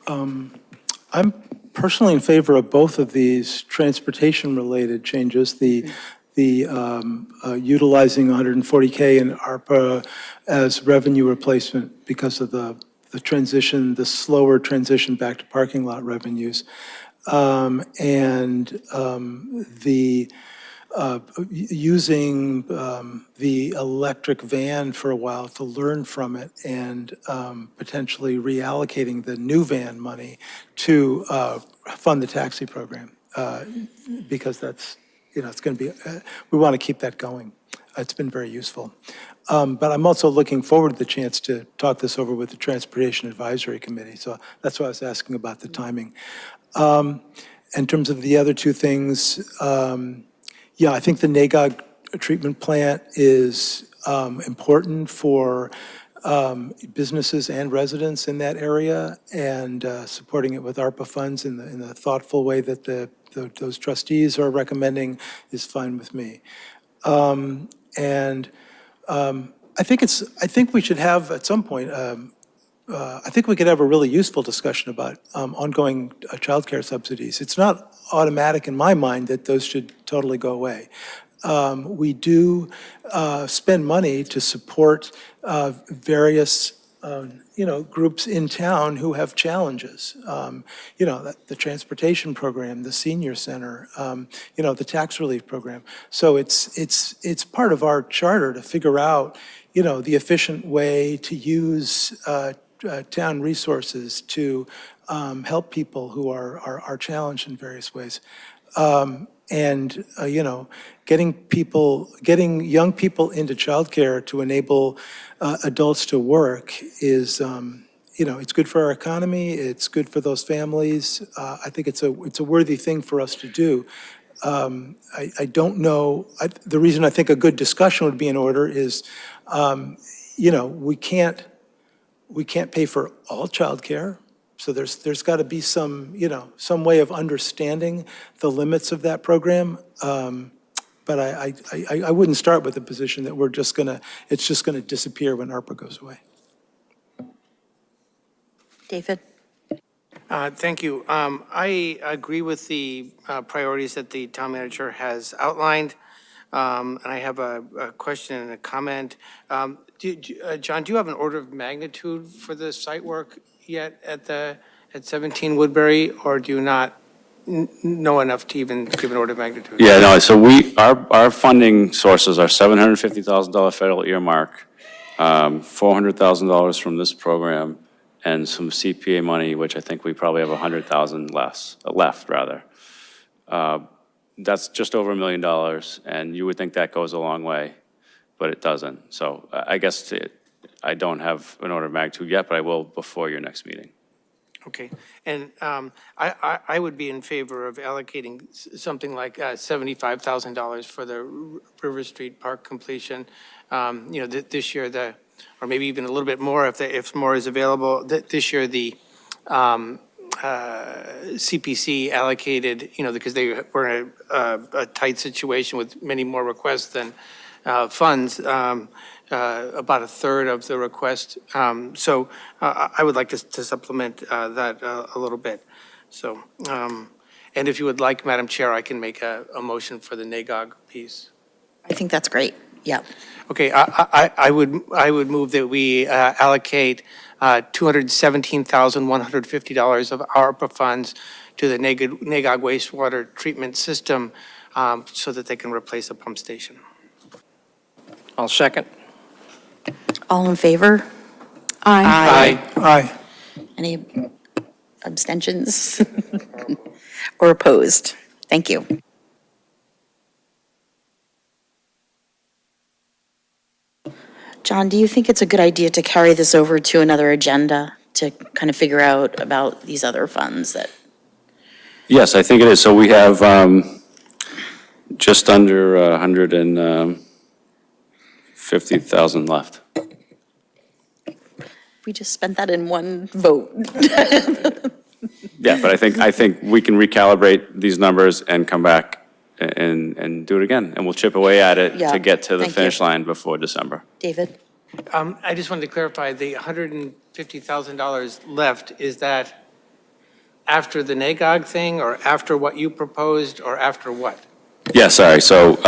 I'm personally in favor of both of these transportation-related changes, the utilizing 140K in ARPA as revenue replacement because of the transition, the slower transition back to parking lot revenues, and the using the electric van for a while to learn from it, and potentially reallocating the new van money to fund the taxi program, because that's, it's going to be, we want to keep that going. It's been very useful. But I'm also looking forward to the chance to talk this over with the Transportation Advisory Committee. So that's why I was asking about the timing. In terms of the other two things, yeah, I think the Nagog treatment plant is important for businesses and residents in that area, and supporting it with ARPA funds in the thoughtful way that those trustees are recommending is fine with me. I think we should have at some point, I think we could have a really useful discussion about ongoing childcare subsidies. It's not automatic in my mind that those should totally go away. We do spend money to support various groups in town who have challenges. The transportation program, the senior center, the tax relief program. So it's part of our charter to figure out, the efficient way to use town resources to help people who are challenged in various ways. Getting young people into childcare to enable adults to work is, it's good for our economy. It's good for those families. I think it's a worthy thing for us to do. I don't know, the reason I think a good discussion would be in order is, we can't pay for all childcare. So there's got to be some, some way of understanding the limits of that program. But I wouldn't start with the position that it's just going to disappear when ARPA goes away. David? Thank you. I agree with the priorities that the town manager has outlined. And I have a question and a comment. John, do you have an order of magnitude for the site work yet at 17 Woodbury, or do you not know enough to even give an order of magnitude? Yeah, no, so our funding sources are $750,000 federal earmark, $400,000 from this program, and some CPA money, which I think we probably have 100,000 left, rather. That's just over $1 million, and you would think that goes a long way, but it doesn't. So I guess I don't have an order of magnitude yet, but I will before your next meeting. Okay, and I would be in favor of allocating something like $75,000 for the River Street Park completion. This year, or maybe even a little bit more if more is available. This year, the CPC allocated, because they were in a tight situation with many more requests than funds, about a third of the request. So I would like to supplement that a little bit. So, and if you would like, Madam Chair, I can make a motion for the NAGOG piece. I think that's great. Yeah. Okay, I would move that we allocate $217,150 of ARPA funds to the NAGOG wastewater treatment system so that they can replace the pump station. I'll second. All in favor? Aye. Aye. Any abstentions? Or opposed? Thank you. John, do you think it's a good idea to carry this over to another agenda to kind of figure out about these other funds that? Yes, I think it is. So we have just under 150,000 left. We just spent that in one vote. Yeah, but I think we can recalibrate these numbers and come back and do it again. And we'll chip away at it Yeah, to get to the thank you. finish line before December. David? I just wanted to clarify, the $150,000 left, is that after the NAGOG thing, or after what you proposed, or after what? Yeah, sorry. So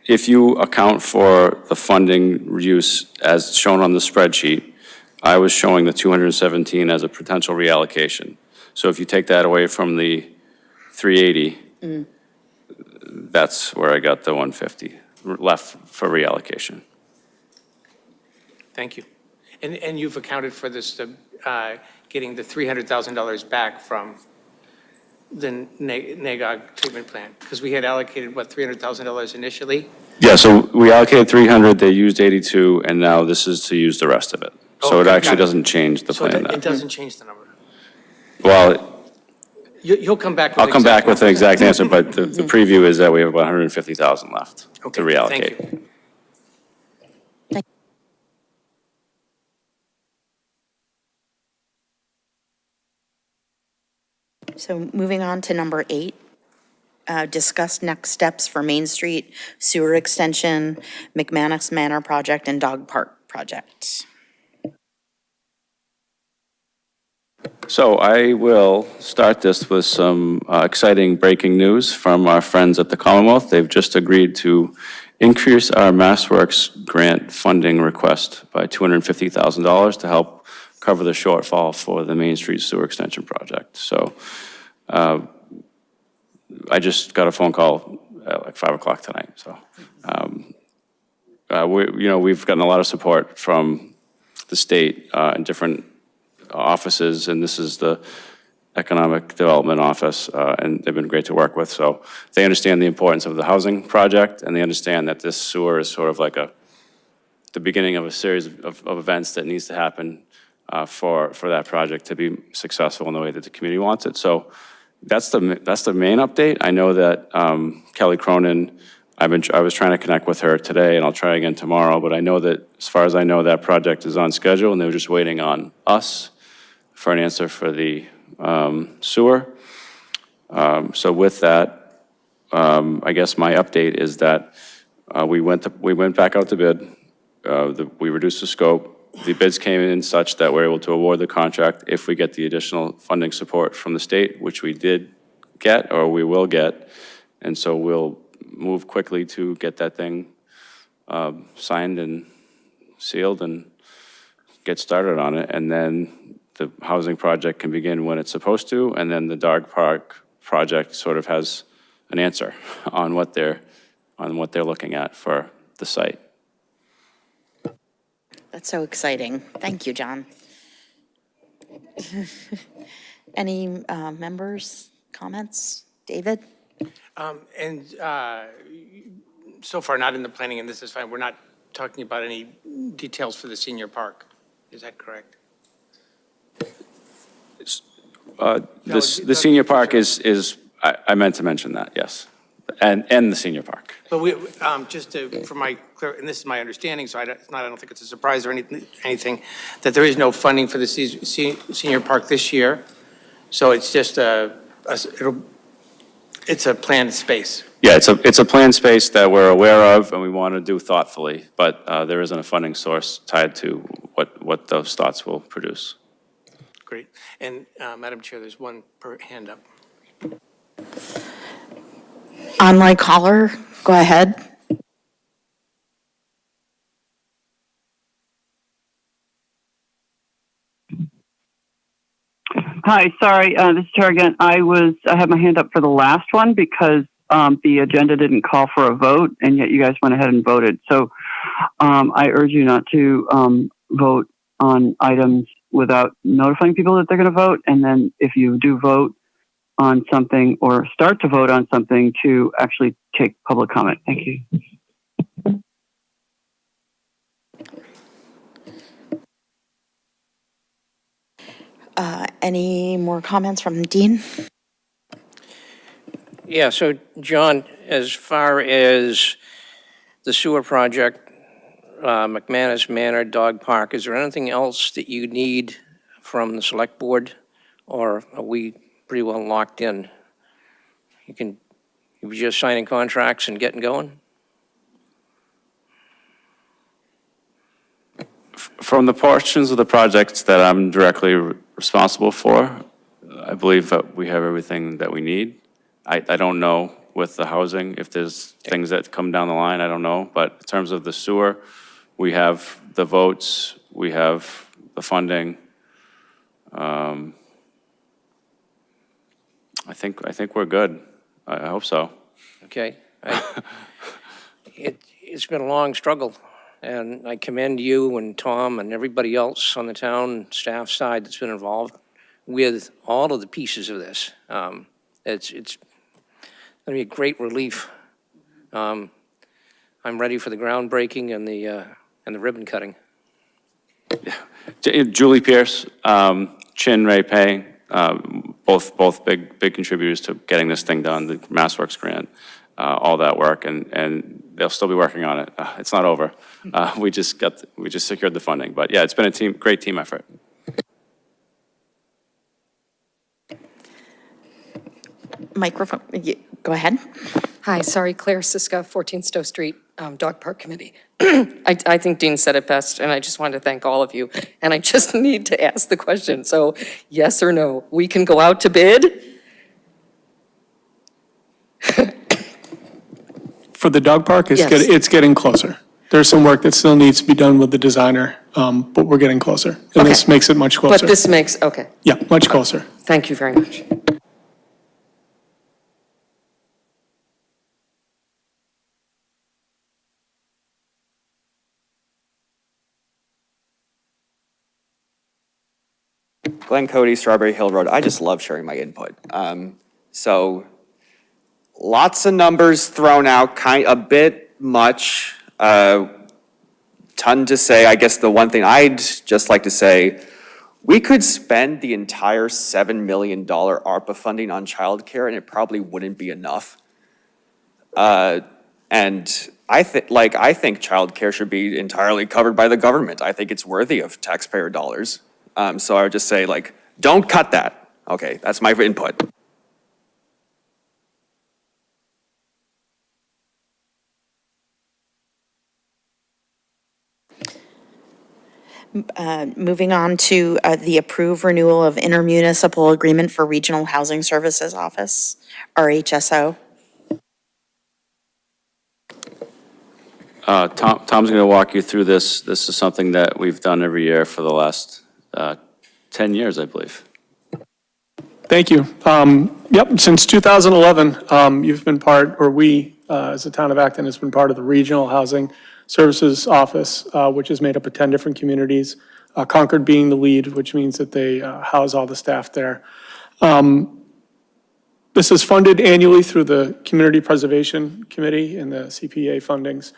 if you account for the funding use as shown on the spreadsheet, I was showing the 217 as a potential reallocation. So if you take that away from the 380, that's where I got the 150 left for reallocation. Thank you. And you've accounted for this, getting the $300,000 back from the NAGOG treatment plan? Because we had allocated, what, $300,000 initially? Yeah, so we allocated 300, they used 82, and now this is to use the rest of it. So it Okay, actually got it. doesn't change the So plan. it doesn't change the number? Well, You'll come back with. I'll come back with the exact answer, but the preview is that we have about 150,000 left to Okay, reallocate. thank you. So moving on to number 8, discuss next steps for Main Street sewer extension, McManus Manor project, and Dog Park project. So I will start this with some exciting breaking news from our friends at the Commonwealth. They've just agreed to increase our MassWorks grant funding request by $250,000 to help cover the shortfall for the Main Street Sewer Extension project. So I just got a phone call at like 5 o'clock tonight. So we've gotten a lot of support from the state and different offices, and this is the Economic Development Office, and they've been great to work with. So they understand the importance of the housing project, and they understand that this sewer is sort of like the beginning of a series of events that needs to happen for that project to be successful in the way that the community wants it. So That's the main update. I know that Kelly Cronin, I was trying to connect with her today, and I'll try again tomorrow, but I know that, as far as I know, that project is on schedule, and they were just waiting on us for an answer for the sewer. So with that, I guess my update is that we went back out to bid. We reduced the scope. The bids came in such that we're able to award the contract if we get the additional funding support from the state, which we did get, or we will get. And so we'll move quickly to get that thing signed and sealed and get started on it. And then the housing project can begin when it's supposed to, and then the dog park project sort of has an answer on what they're looking at for the site. That's so exciting. Thank you, John. Any members, comments? David? So far, not in the planning, and this is fine, we're not talking about any details for the senior park. Is that correct? The senior park is, I meant to mention that, yes. And the senior park. But we, just to, for my clear, and this is my understanding, so I don't think it's a surprise or anything, that there is no funding for the senior park this year. So it's just it's a planned space. Yeah, it's a planned space that we're aware of and we want to do thoughtfully, but there isn't a funding source tied to what those thoughts will produce. Great. And Madam Chair, there's one per hand up. Online caller, go ahead. Hi, sorry, this is Tara again. I had my hand up for the last one because the agenda didn't call for a vote, and yet you guys went ahead and voted. So I urge you not to vote on items without notifying people that they're going to vote. And then if you do vote on something or start to vote on something, to actually take public comment. Thank you. Any more comments from Dean? Yeah, so John, as far as the sewer project, McManus Manor, Dog Park, is there anything else that you need from the select board? Or are we pretty well locked in? You're just signing contracts and getting going? From the portions of the projects that I'm directly responsible for, I believe that we have everything that we need. I don't know with the housing, if there's things that come down the line, I don't know. But in terms of the sewer, we have the votes, we have the funding. I think we're good. I hope so. Okay. It's been a long struggle, and I commend you and Tom and everybody else on the town staff side that's been involved with all of the pieces of this. It's going to be a great relief. I'm ready for the groundbreaking and the ribbon cutting. Julie Pierce, Chin Ray Pay, both big contributors to getting this thing done, the MassWorks grant, all that work, and they'll still be working on it. It's not over. We just secured the funding, but yeah, it's been a great team effort. Microphone, go ahead. Hi, sorry, Claire Siska, 14 Stowe Street, Dog Park Committee. I think Dean said it best, and I just wanted to thank all of you. And I just need to ask the question, so yes or no, we can go out to bid? For the dog park, Yes. it's getting closer. There's some work that still needs to be done with the designer, but we're getting closer. And this Okay. makes it much closer. But this makes, okay, Yeah, much closer. thank you very much. Glen Cody, Strawberry Hill Road. I just love sharing my input. So lots of numbers thrown out, a bit much. Ton to say. I guess the one thing I'd just like to say, We could spend the entire $7 million ARPA funding on childcare, and it probably wouldn't be enough. And I think childcare should be entirely covered by the government. I think it's worthy of taxpayer dollars. So I would just say, like, don't cut that. Okay, that's my input. Moving on to the approve renewal of intermunicipal agreement for Regional Housing Services Office, RHSO. Tom's going to walk you through this. This is something that we've done every year for the last 10 years, I believe. Thank you. Yep, since 2011, you've been part, or we, as the town of Acton, has been part of the Regional Housing Services Office, which is made up of 10 different communities, Concord being the lead, which means that they house all the staff there. This is funded annually through the Community Preservation Committee and the CPA fundings.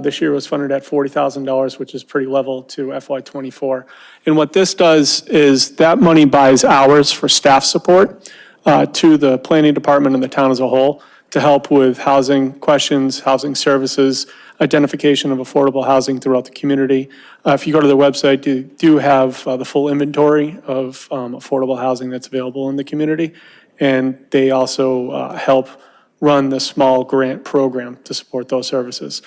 This year was funded at $40,000, which is pretty level to FY24. And what this does is that money buys hours for staff support to the planning department and the town as a whole to help with housing questions, housing services, identification of affordable housing throughout the community. If you go to their website, you do have the full inventory of affordable housing that's available in the community. And they also help run the small grant program to support those services.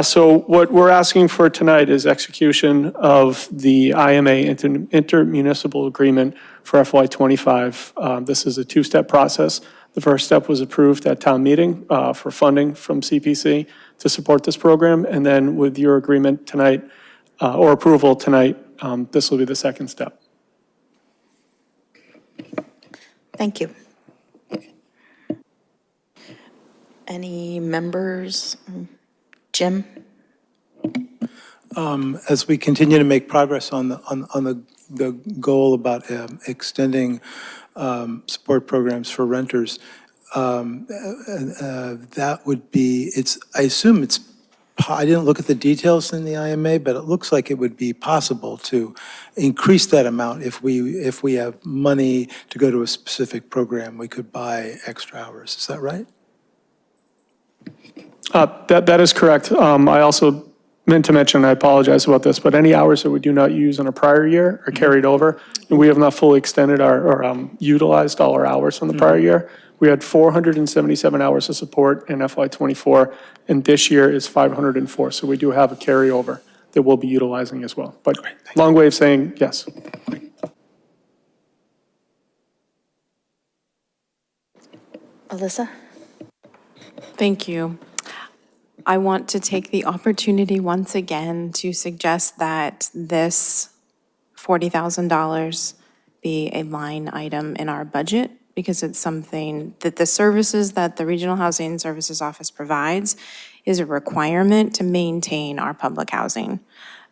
So what we're asking for tonight is execution of the IMA intermunicipal agreement for FY25. This is a two-step process. The first step was approved at town meeting for funding from CPC to support this program. And then with your agreement tonight, or approval tonight, this will be the second step. Thank you. Any members? Jim? As we continue to make progress on the goal about extending support programs for renters, that would be, I assume I didn't look at the details in the IMA, but it looks like it would be possible to increase that amount if we have money to go to a specific program. We could buy extra hours. Is that right? That is correct. I also meant to mention, I apologize about this, but any hours that we do not use in a prior year are carried over. And we have not fully extended or utilized all our hours from the prior year. We had 477 hours of support in FY24, and this year is 504. So we do have a carryover that we'll be utilizing as well. But long way of saying yes. Alyssa? Thank you. I want to take the opportunity once again to suggest that this $40,000 be a line item in our budget, because it's something that the services that the Regional Housing Services Office provides is a requirement to maintain our public housing.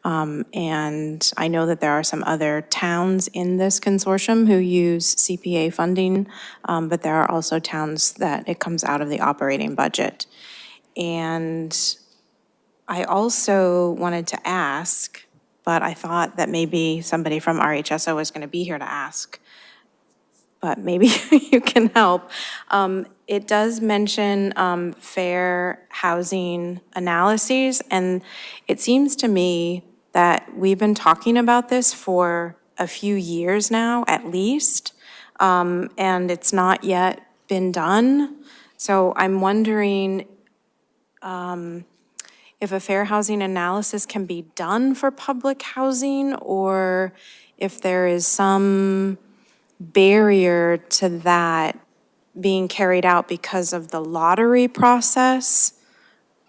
And I know that there are some other towns in this consortium who use CPA funding, but there are also towns that it comes out of the operating budget. And I also wanted to ask, but I thought that maybe somebody from RHSO was going to be here to ask, but maybe you can help. It does mention fair housing analyses, and it seems to me that we've been talking about this for a few years now, at least, and it's not yet been done. So I'm wondering if a fair housing analysis can be done for public housing, or if there is some barrier to that being carried out because of the lottery process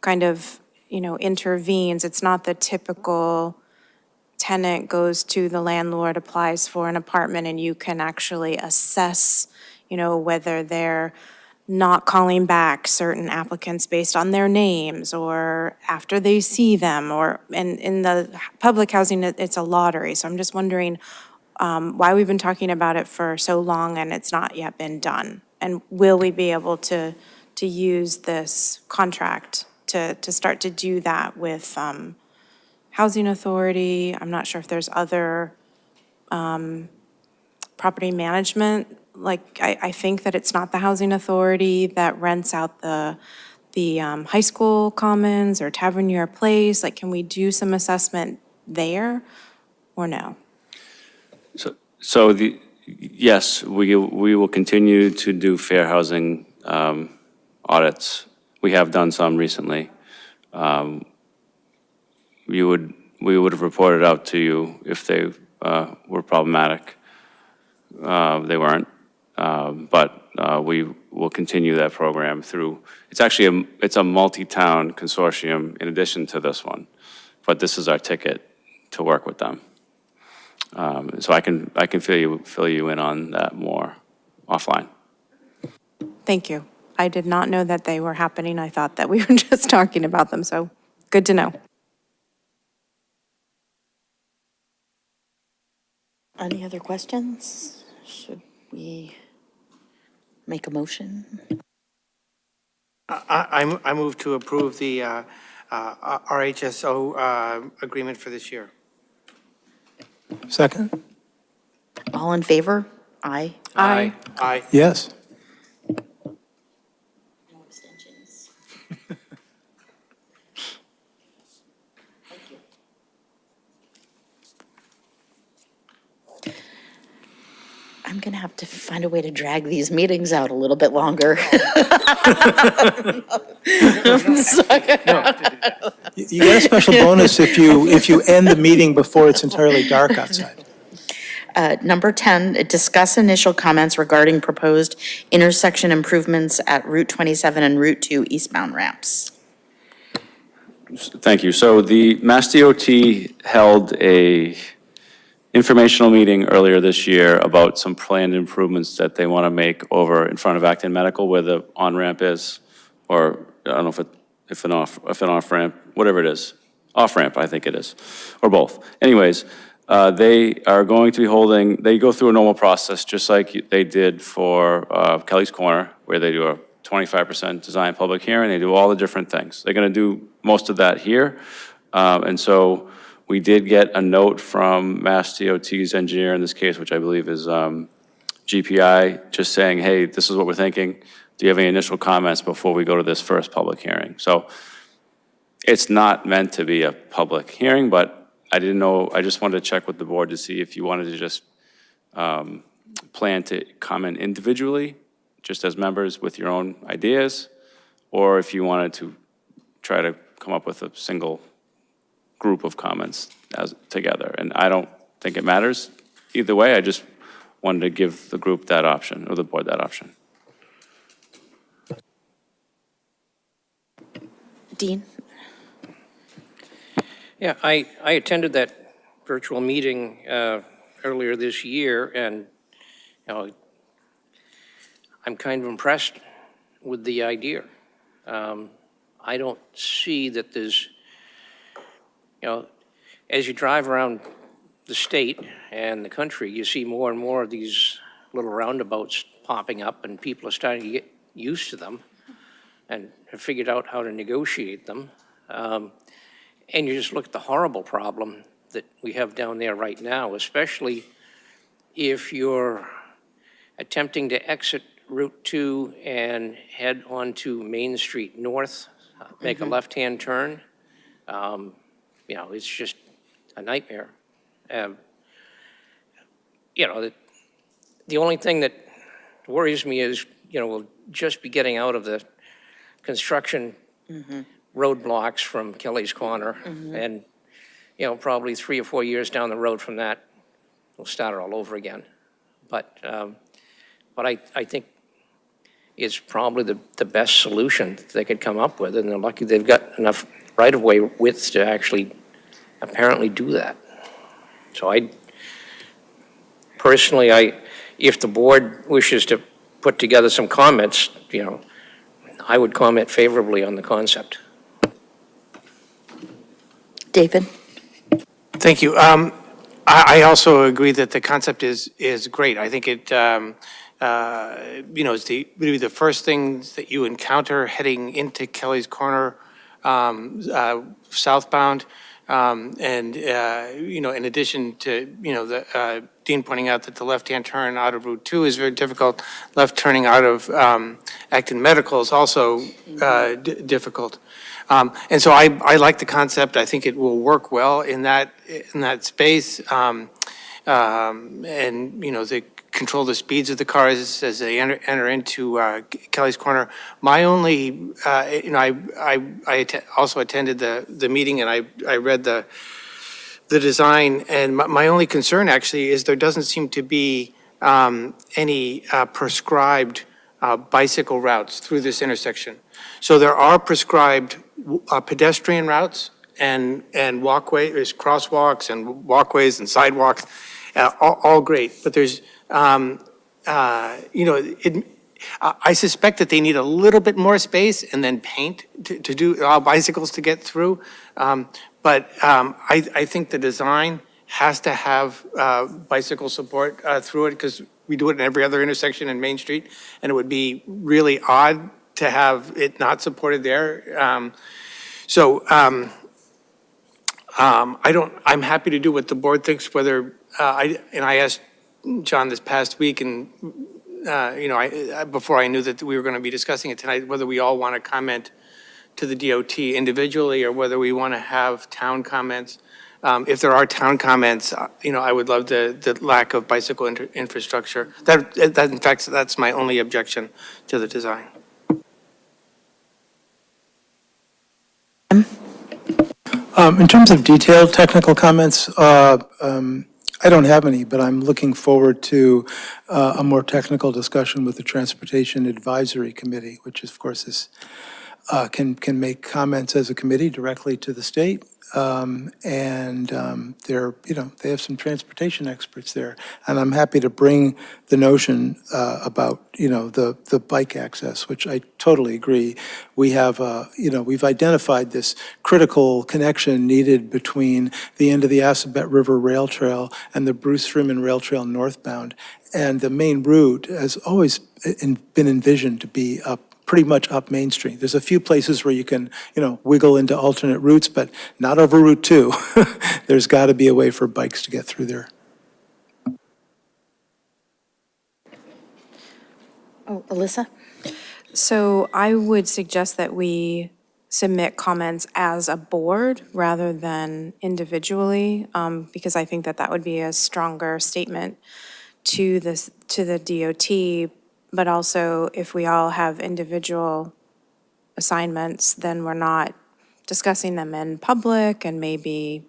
kind of, intervenes. It's not the typical tenant goes to the landlord, applies for an apartment, and you can actually assess, whether they're not calling back certain applicants based on their names or after they see them, and in the public housing, it's a lottery. So I'm just wondering why we've been talking about it for so long and it's not yet been done. And will we be able to use this contract to start to do that with Housing Authority? I'm not sure if there's other property management, like, I think that it's not the housing authority that rents out the high school commons or Tavernier Place. Like, can we do some assessment there or no? So yes, we will continue to do fair housing audits. We have done some recently. We would have reported out to you if they were problematic. They weren't, but we will continue that program through, it's a multi-town consortium in addition to this one, but this is our ticket to work with them. So I can fill you in on that more offline. Thank you. I did not know that they were happening. I thought that we were just talking about them, so good to know. Any other questions? Should we make a motion? I move to approve the RHSO agreement for this year. Second? All in favor? Aye. Aye. Aye. Yes. No abstentions. I'm going to have to find a way to drag these meetings out a little bit longer. You get a special bonus if you end the meeting before it's entirely dark outside. Number 10, discuss initial comments regarding proposed intersection improvements at Route 27 and Route 2 eastbound ramps. Thank you. So the Mass DOT held a informational meeting earlier this year about some planned improvements that they want to make over in front of Acton Medical where the on-ramp is, or I don't know if an off-ramp, whatever it is. Off-ramp, I think it is, or both. Anyways, they are going to be holding, they go through a normal process just like they did for Kelly's Corner, where they do a 25% design public hearing, they do all the different things. They're going to do most of that here. And so we did get a note from Mass DOT's engineer in this case, which I believe is GPI, just saying, hey, this is what we're thinking. Do you have any initial comments before we go to this first public hearing? So it's not meant to be a public hearing, but I didn't know, I just wanted to check with the board to see if you wanted to just plan to comment individually, just as members with your own ideas, or if you wanted to try to come up with a single group of comments as together. And I don't think it matters either way. I just wanted to give the group that option, or the board that option. Dean? Yeah, I attended that virtual meeting earlier this year, and I'm kind of impressed with the idea. I don't see that there's, as you drive around the state and the country, you see more and more of these little roundabouts popping up, and people are starting to get used to them and have figured out how to negotiate them. And you just look at the horrible problem that we have down there right now, especially if you're attempting to exit Route 2 and head onto Main Street North, make a left-hand turn. It's just a nightmare. The only thing that worries me is, we'll just be getting out of the construction roadblocks from Kelly's Corner, and, probably 3 or 4 years down the road from that, we'll start it all over again. But I think it's probably the best solution they could come up with, and they're lucky they've got enough right-of-way width to actually apparently do that. So personally, if the board wishes to put together some comments, I would comment favorably on the concept. David? Thank you. I also agree that the concept is great. I think it, it's really the first things that you encounter heading into Kelly's Corner southbound. And, in addition to, the Dean pointing out that the left-hand turn out of Route 2 is very difficult, left turning out of Acton Medical is also difficult. And so I like the concept. I think it will work well in that space. And, they control the speeds of the cars as they enter into Kelly's Corner. My only, I also attended the meeting, and I read the design, and my only concern actually is there doesn't seem to be any prescribed bicycle routes through this intersection. So there are prescribed pedestrian routes and walkways, crosswalks and walkways and sidewalks, all great. But there's, I suspect that they need a little bit more space and then paint to do bicycles to get through. But I think the design has to have bicycle support through it, because we do it in every other intersection in Main Street, and it would be really odd to have it not supported there. I'm happy to do what the board thinks, whether, I asked John this past week, and, before I knew that we were going to be discussing it tonight, whether we all want to comment to the DOT individually or whether we want to have town comments. If there are town comments, I would love the lack of bicycle infrastructure. In fact, that's my only objection to the design. In terms of detailed technical comments, I don't have any, but I'm looking forward to a more technical discussion with the Transportation Advisory Committee, which of course is, can make comments as a committee directly to the state. They're, they have some transportation experts there. And I'm happy to bring the notion about, the bike access, which I totally agree. We have, we've identified this critical connection needed between the end of the Assabet River Rail Trail and the Bruce Freeman Rail Trail northbound. And the main route has always been envisioned to be pretty much up Main Street. There's a few places where you can, wiggle into alternate routes, but not over Route 2. There's got to be a way for bikes to get through there. Oh, Alyssa? So I would suggest that we submit comments as a board rather than individually, because I think that would be a stronger statement to the DOT. But also, if we all have individual assignments, then we're not discussing them in public, and maybe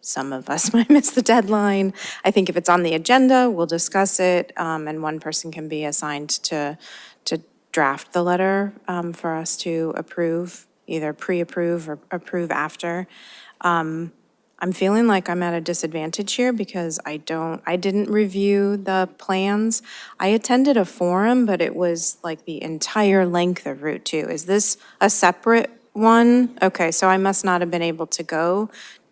some of us might miss the deadline. I think if it's on the agenda, we'll discuss it, and one person can be assigned to draft the letter for us to approve, either pre-approve or approve after. I'm feeling like I'm at a disadvantage here because I didn't review the plans. I attended a forum, but it was like the entire length of Route 2. Is this a separate one? Okay, so I must not have been able to go.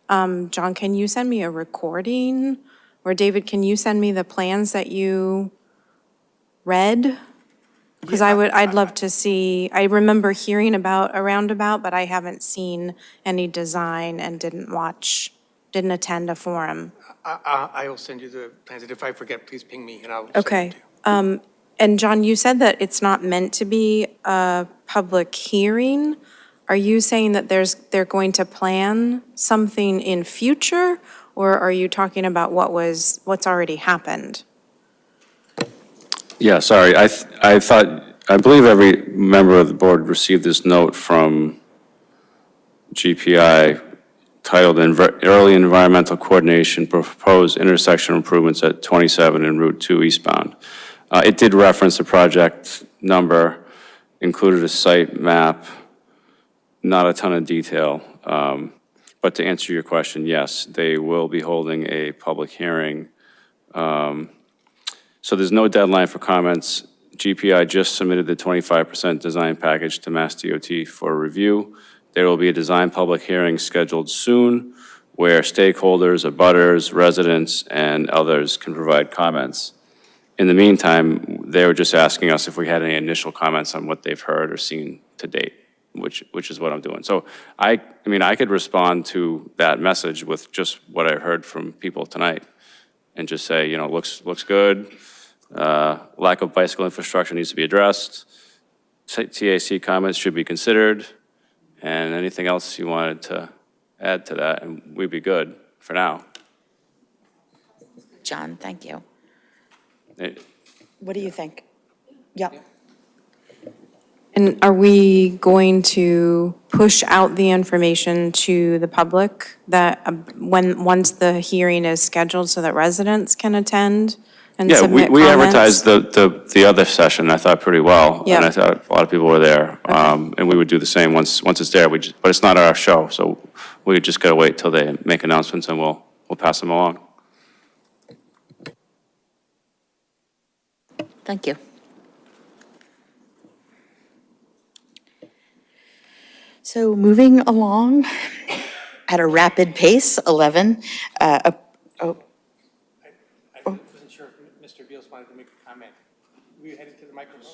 John, can you send me a recording? Or David, can you send me the plans that you read? Because I'd love to see, I remember hearing about a roundabout, but I haven't seen any design and didn't attend a forum. I will send you the plans, and if I forget, please ping me, and I'll send Okay. them to you. And John, you said that it's not meant to be a public hearing. Are you saying that they're going to plan something in future, or are you talking about what's already happened? Yeah, sorry, I believe every member of the board received this note from GPI titled Early Environmental Coordination Proposed Intersection Improvements at 27 and Route 2 Eastbound. It did reference the project number, included a site map, not a ton of detail. But to answer your question, yes, they will be holding a public hearing. So there's no deadline for comments. GPI just submitted the 25% design package to Mass DOT for review. There will be a design public hearing scheduled soon where stakeholders, abutters, residents, and others can provide comments. In the meantime, they were just asking us if we had any initial comments on what they've heard or seen to date. which is what I'm doing. So I mean, I could respond to that message with just what I heard from people tonight and just say, you know, looks good. Lack of bicycle infrastructure needs to be addressed. TAC comments should be considered. And anything else you wanted to add to that, and we'd be good for now. John, thank you. It- What do you think? Yeah. And are we going to push out the information to the public that, once the hearing is scheduled so that residents can attend and Yeah, submit we comments? advertised the other session, I thought, pretty well. Yeah. And I thought a lot of people were there. And we would do the same once it's there. But it's not our show, so we just gotta wait till they make announcements and we'll pass them along. Thank you. So moving along at a rapid pace, 11. I wasn't sure if Mr. Beals wanted to make a comment. Were you heading to the microphone?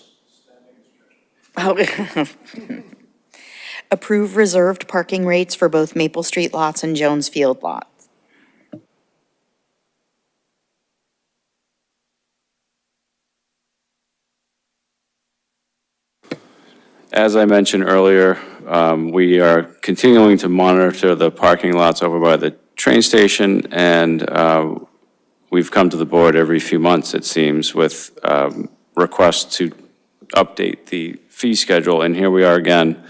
Approve reserved parking rates for both Maple Street lots and Jones Field lots. As I mentioned earlier, we are continuing to monitor the parking lots over by the train station, and we've come to the board every few months, it seems, with requests to update the fee schedule, and here we are again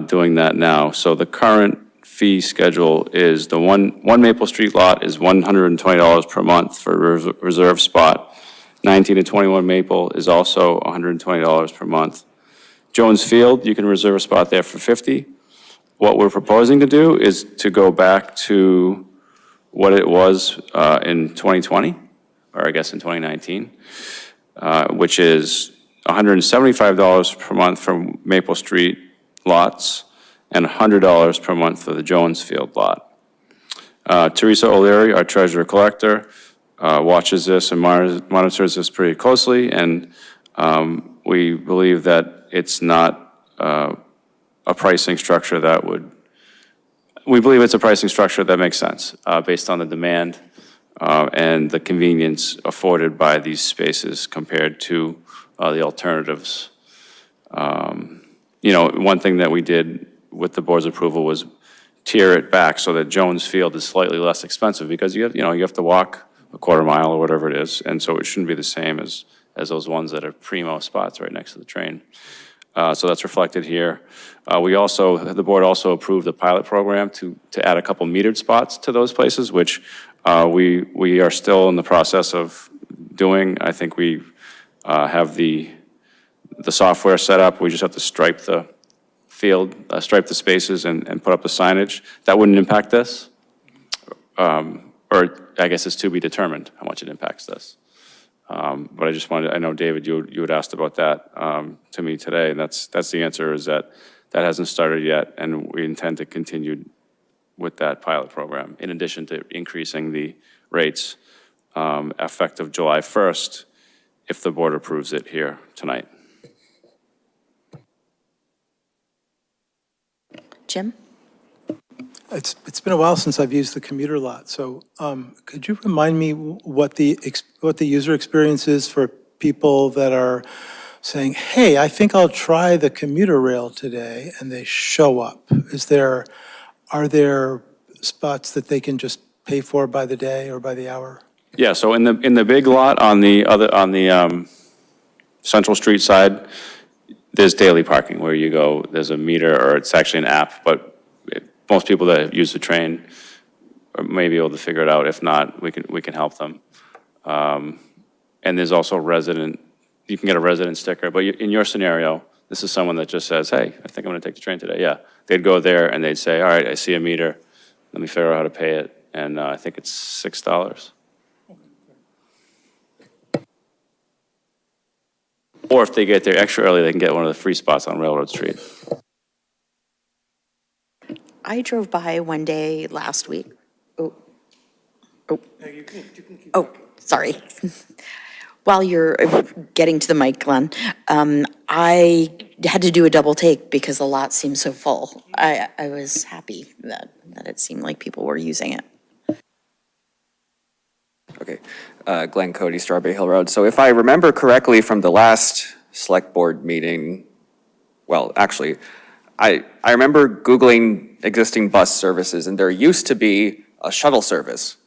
doing that now. So the current fee schedule is the one Maple Street lot is $120 per month for reserve spot. 19 to 21 Maple is also $120 per month. Jones Field, you can reserve a spot there for $50. What we're proposing to do is to go back to what it was in 2020, or I guess in 2019, which is $175 per month for Maple Street lots and $100 per month for the Jones Field lot. Teresa O'Leary, our treasurer collector, watches this and monitors this pretty closely, and we believe that it's not a pricing structure that would, we believe it's a pricing structure that makes sense based on the demand and the convenience afforded by these spaces compared to the alternatives. You know, one thing that we did with the board's approval was tier it back so that Jones Field is slightly less expensive because you have to walk a quarter mile or whatever it is, and so it shouldn't be the same as those ones that are primo spots right next to the train. So that's reflected here. The board also approved a pilot program to add a couple metered spots to those places, which we are still in the process of doing. I think we have the software set up. We just have to stripe the field, stripe the spaces and put up the signage. That wouldn't impact this. Or I guess it's to be determined how much it impacts this. But I just wanted, I know, David, you had asked about that to me today, and that's the answer, is that hasn't started yet, and we intend to continue with that pilot program, in addition to increasing the rates effective July 1st, if the board approves it here tonight. Jim? It's been a while since I've used the commuter lot, so could you remind me what the user experience is for people that are saying, hey, I think I'll try the commuter rail today, and they show up? Are there spots that they can just pay for by the day or by the hour? Yeah, so in the big lot on the Central Street side, there's daily parking where you go, there's a meter, or it's actually an app, but most people that use the train may be able to figure it out. If not, we can help them. And there's also you can get a resident sticker, but in your scenario, this is someone that just says, hey, I think I'm gonna take the train today. Yeah, they'd go there and they'd say, all right, I see a meter, let me figure out how to pay it. And I think it's $6. Or if they get there extra early, they can get one of the free spots on Railroad Street. I drove by one day last week. No, you can keep Oh, sorry. While you're getting to the mic, Glenn, I had to do a double take because the lot seemed so full. I was happy that it seemed like people were using it. Okay, Glenn Cody, Strawberry Hill Road. So if I remember correctly from the last select board meeting, well, actually, I remember Googling existing bus services, and there used to be a shuttle service.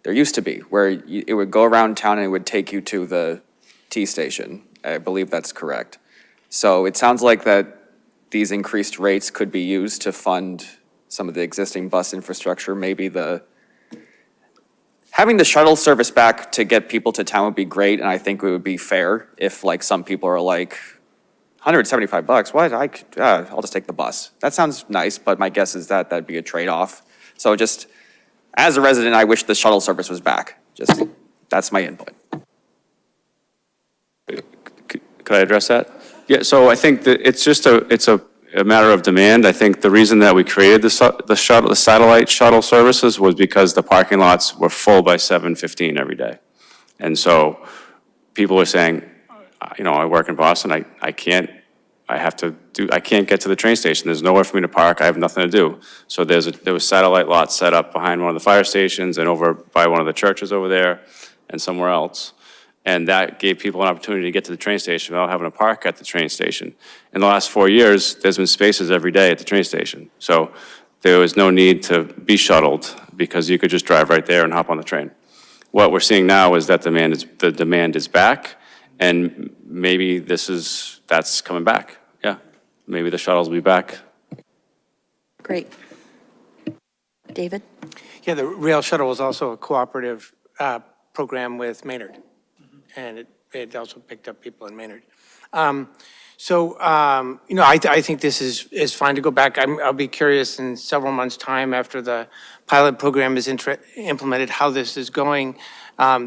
There used to be, where it would go around town and it would take you to the T station. I believe that's correct. So it sounds like that these increased rates could be used to fund some of the existing bus infrastructure, maybe having the shuttle service back to get people to town would be great, and I think it would be fair if, like, some people are like, $175, what, I'll just take the bus. That sounds nice, but my guess is that that'd be a trade-off. So just, as a resident, I wish the shuttle service was back. Just, that's my input. Could I address that? Yeah, so I think that it's just it's a matter of demand. I think the reason that we created the satellite shuttle services was because the parking lots were full by 7:15 every day. And so people were saying, I work in Boston, I can't get to the train station. There's nowhere for me to park. I have nothing to do. So there was satellite lots set up behind one of the fire stations and over by one of the churches over there and somewhere else. And that gave people an opportunity to get to the train station without having to park at the train station. In the last 4 years, there's been spaces every day at the train station. So there was no need to be shuttled because you could just drive right there and hop on the train. What we're seeing now is that the demand is back, and maybe that's coming back. Yeah, maybe the shuttles will be back. Great. David? Yeah, the rail shuttle was also a cooperative program with Manor, and it also picked up people in Manor. I think this is fine to go back. I'll be curious in several months' time after the pilot program is implemented, how this is going.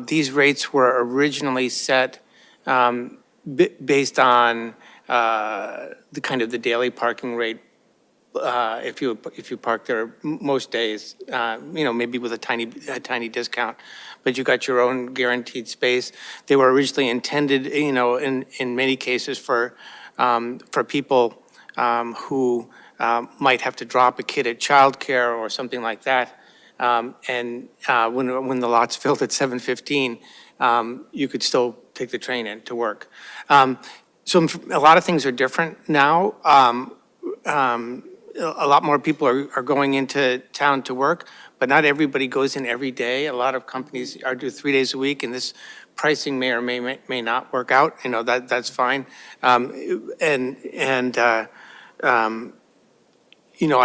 These rates were originally set based on the kind of the daily parking rate. If you park there most days, maybe with a tiny discount, but you got your own guaranteed space. They were originally intended, in many cases for people who might have to drop a kid at childcare or something like that. When the lot's filled at 7:15, you could still take the train in to work. So a lot of things are different now. A lot more people are going into town to work, but not everybody goes in every day. A lot of companies do 3 days a week, and this pricing may or may not work out. That's fine. I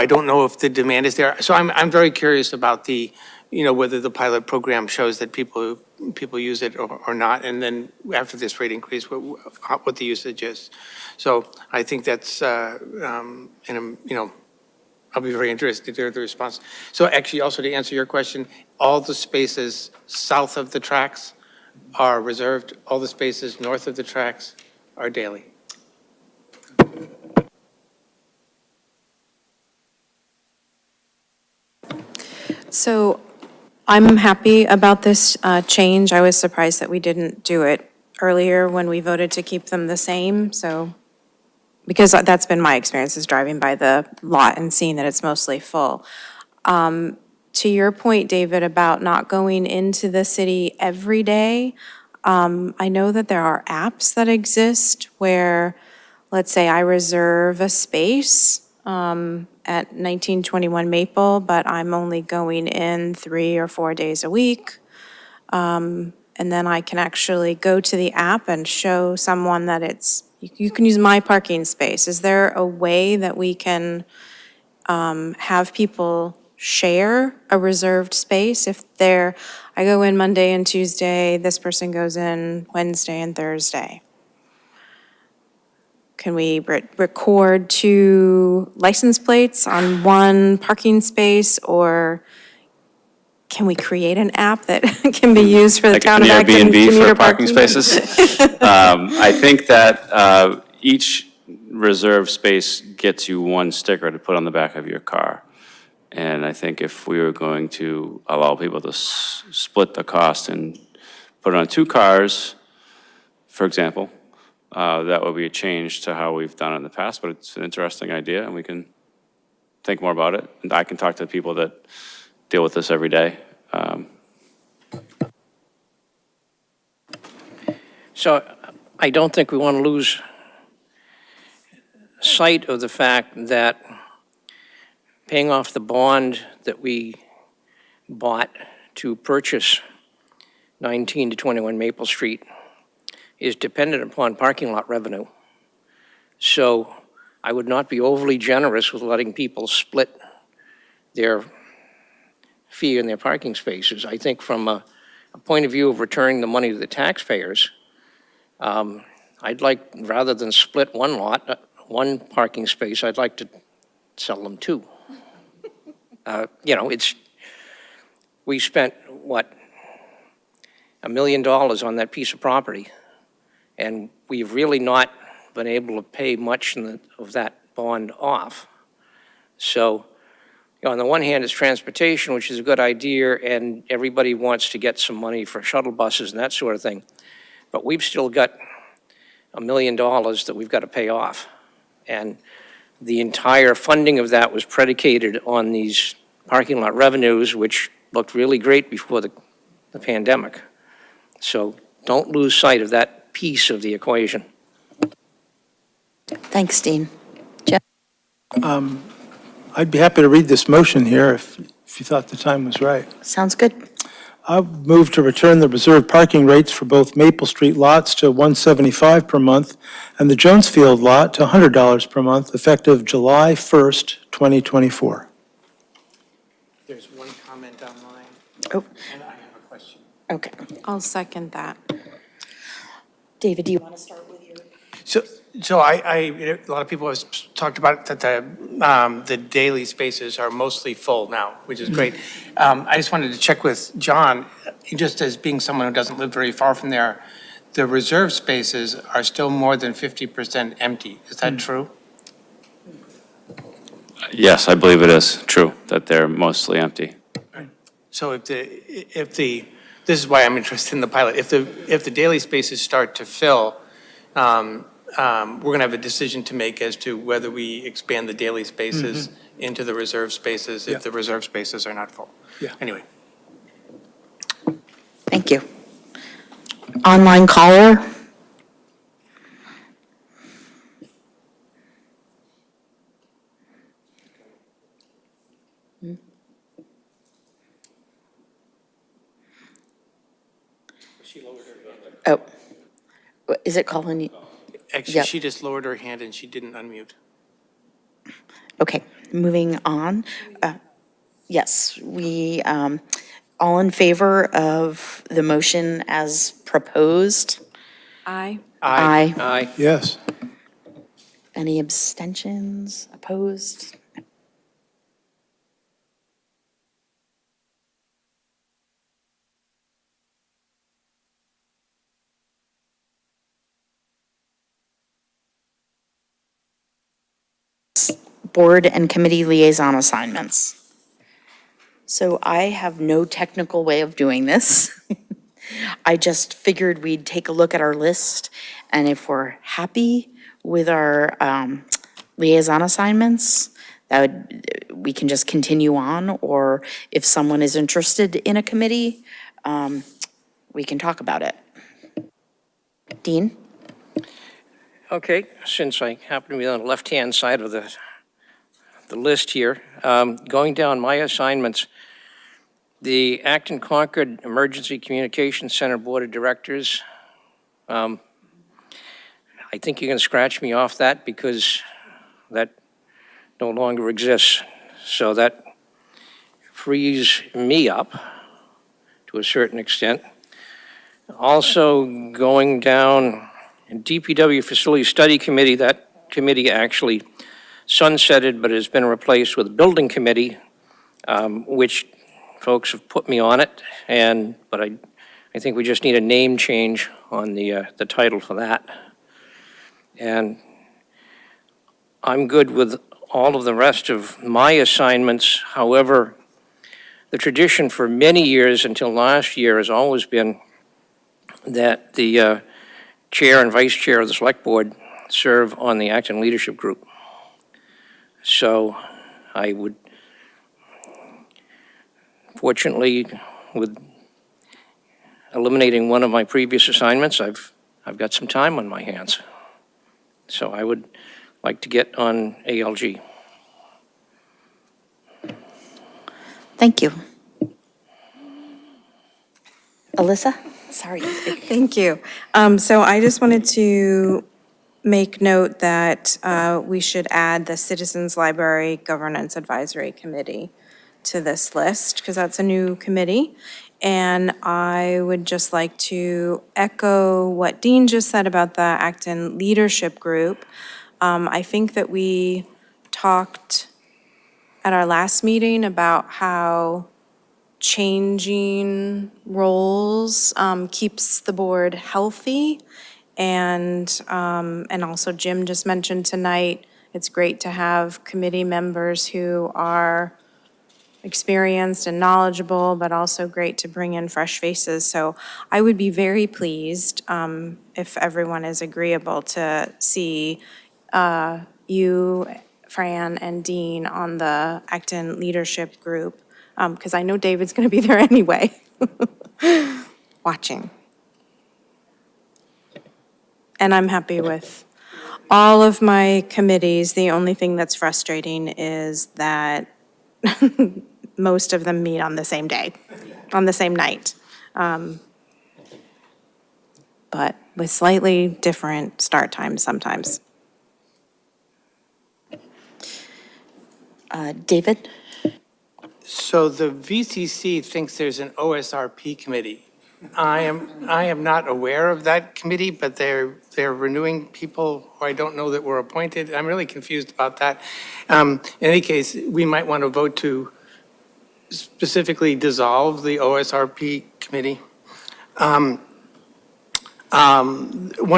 don't know if the demand is there. So I'm very curious about whether the pilot program shows that people use it or not, and then after this rate increase, what the usage is. So I think that's, I'll be very interested to hear the response. So actually, also to answer your question, all the spaces south of the tracks are reserved. All the spaces north of the tracks are daily. So I'm happy about this change. I was surprised that we didn't do it earlier when we voted to keep them the same, because that's been my experience, is driving by the lot and seeing that it's mostly full. To your point, David, about not going into the city every day, I know that there are apps that exist where, let's say I reserve a space at 1921 Maple, but I'm only going in 3 or 4 days a week. And then I can actually go to the app and show someone that you can use my parking space. Is there a way that we can have people share a reserved space? I go in Monday and Tuesday, this person goes in Wednesday and Thursday. Can we record 2 license plates on 1 parking space, or can we create an app that can be used for the town of Acton Airbnb commuter for parking spaces? I think that each reserved space gets you 1 sticker to put on the back of your car. And I think if we were going to allow people to split the cost and put it on 2 cars, for example. That would be a change to how we've done it in the past, but it's an interesting idea, and we can think more about it. And I can talk to the people that deal with this every day. So I don't think we want to lose sight of the fact that paying off the bond that we bought to purchase 19 to 21 Maple Street is dependent upon parking lot revenue. So I would not be overly generous with letting people split their fee in their parking spaces. I think from a point of view of returning the money to the taxpayers, I'd like, rather than split one parking space, I'd like to sell them two. We spent, what, $1 million on that piece of property, and we've really not been able to pay much of that bond off. So, on the one hand, it's transportation, which is a good idea, and everybody wants to get some money for shuttle buses and that sort of thing. But we've still got $1 million that we've got to pay off. And the entire funding of that was predicated on these parking lot revenues, which looked really great before the pandemic. So don't lose sight of that piece of the equation. Thanks, Dean. Jeff? I'd be happy to read this motion here if you thought the time was right. Sounds good. I move to return the reserved parking rates for both Maple Street lots to $175 per month and the Jonesfield lot to $100 per month, effective July 1st, 2024. There's one comment online, Oh, and I have a question. okay. I'll second that. David, do you want to start with your? So a lot of people have talked about that the daily spaces are mostly full now, which is great. I just wanted to check with John, just as being someone who doesn't live very far from there, the reserve spaces are still more than 50% empty. Is that true? Yes, I believe it is true that they're mostly empty. So this is why I'm interested in the pilot. If the daily spaces start to fill, we're going to have a decision to make as to whether we expand the daily spaces into the reserve spaces if the reserve spaces are not full. Yeah. Anyway. Thank you. Online caller? Oh, is it calling you? Actually, Yep. she just lowered her hand and she didn't unmute. Okay, moving on. Yes, we, all in favor of the motion as proposed? Aye. Aye. Aye. Yes. Any abstentions, opposed? Board and committee liaison assignments. So I have no technical way of doing this. I just figured we'd take a look at our list, and if we're happy with our liaison assignments, we can just continue on, or if someone is interested in a committee, we can talk about it. Dean? Okay, since I happen to be on the left-hand side of the list here, going down my assignments, the Acton Concord Emergency Communications Center Board of Directors, I think you can scratch me off that because that no longer exists. So that frees me up to a certain extent. Also going down DPW Facility Study Committee, that committee actually sunsetted but has been replaced with a Building Committee, which folks have put me on it, but I think we just need a name change on the title for that. And I'm good with all of the rest of my assignments. However, the tradition for many years until last year has always been that the Chair and Vice Chair of the Select Board serve on the Acton Leadership Group. So I would, fortunately, with eliminating one of my previous assignments, I've got some time on my hands. So I would like to get on ALG. Thank you. Alyssa? Sorry. Thank you. So I just wanted to make note that we should add the Citizens Library Governance Advisory Committee to this list, because that's a new committee. And I would just like to echo what Dean just said about the Acton Leadership Group. I think that we talked at our last meeting about how changing roles keeps the board healthy. And also Jim just mentioned tonight, it's great to have committee members who are experienced and knowledgeable, but also great to bring in fresh faces. So I would be very pleased if everyone is agreeable to see you, Fran, and Dean on the Acton Leadership Group, because I know David's going to be there anyway, watching. And I'm happy with all of my committees. The only thing that's frustrating is that most of them meet on the same day, on the same night. But with slightly different start times sometimes. David? So the VCC thinks there's an OSRP committee. I am not aware of that committee, but they're renewing people who I don't know that were appointed. I'm really confused about that. In any case, we might want to vote to specifically dissolve the OSRP committee. One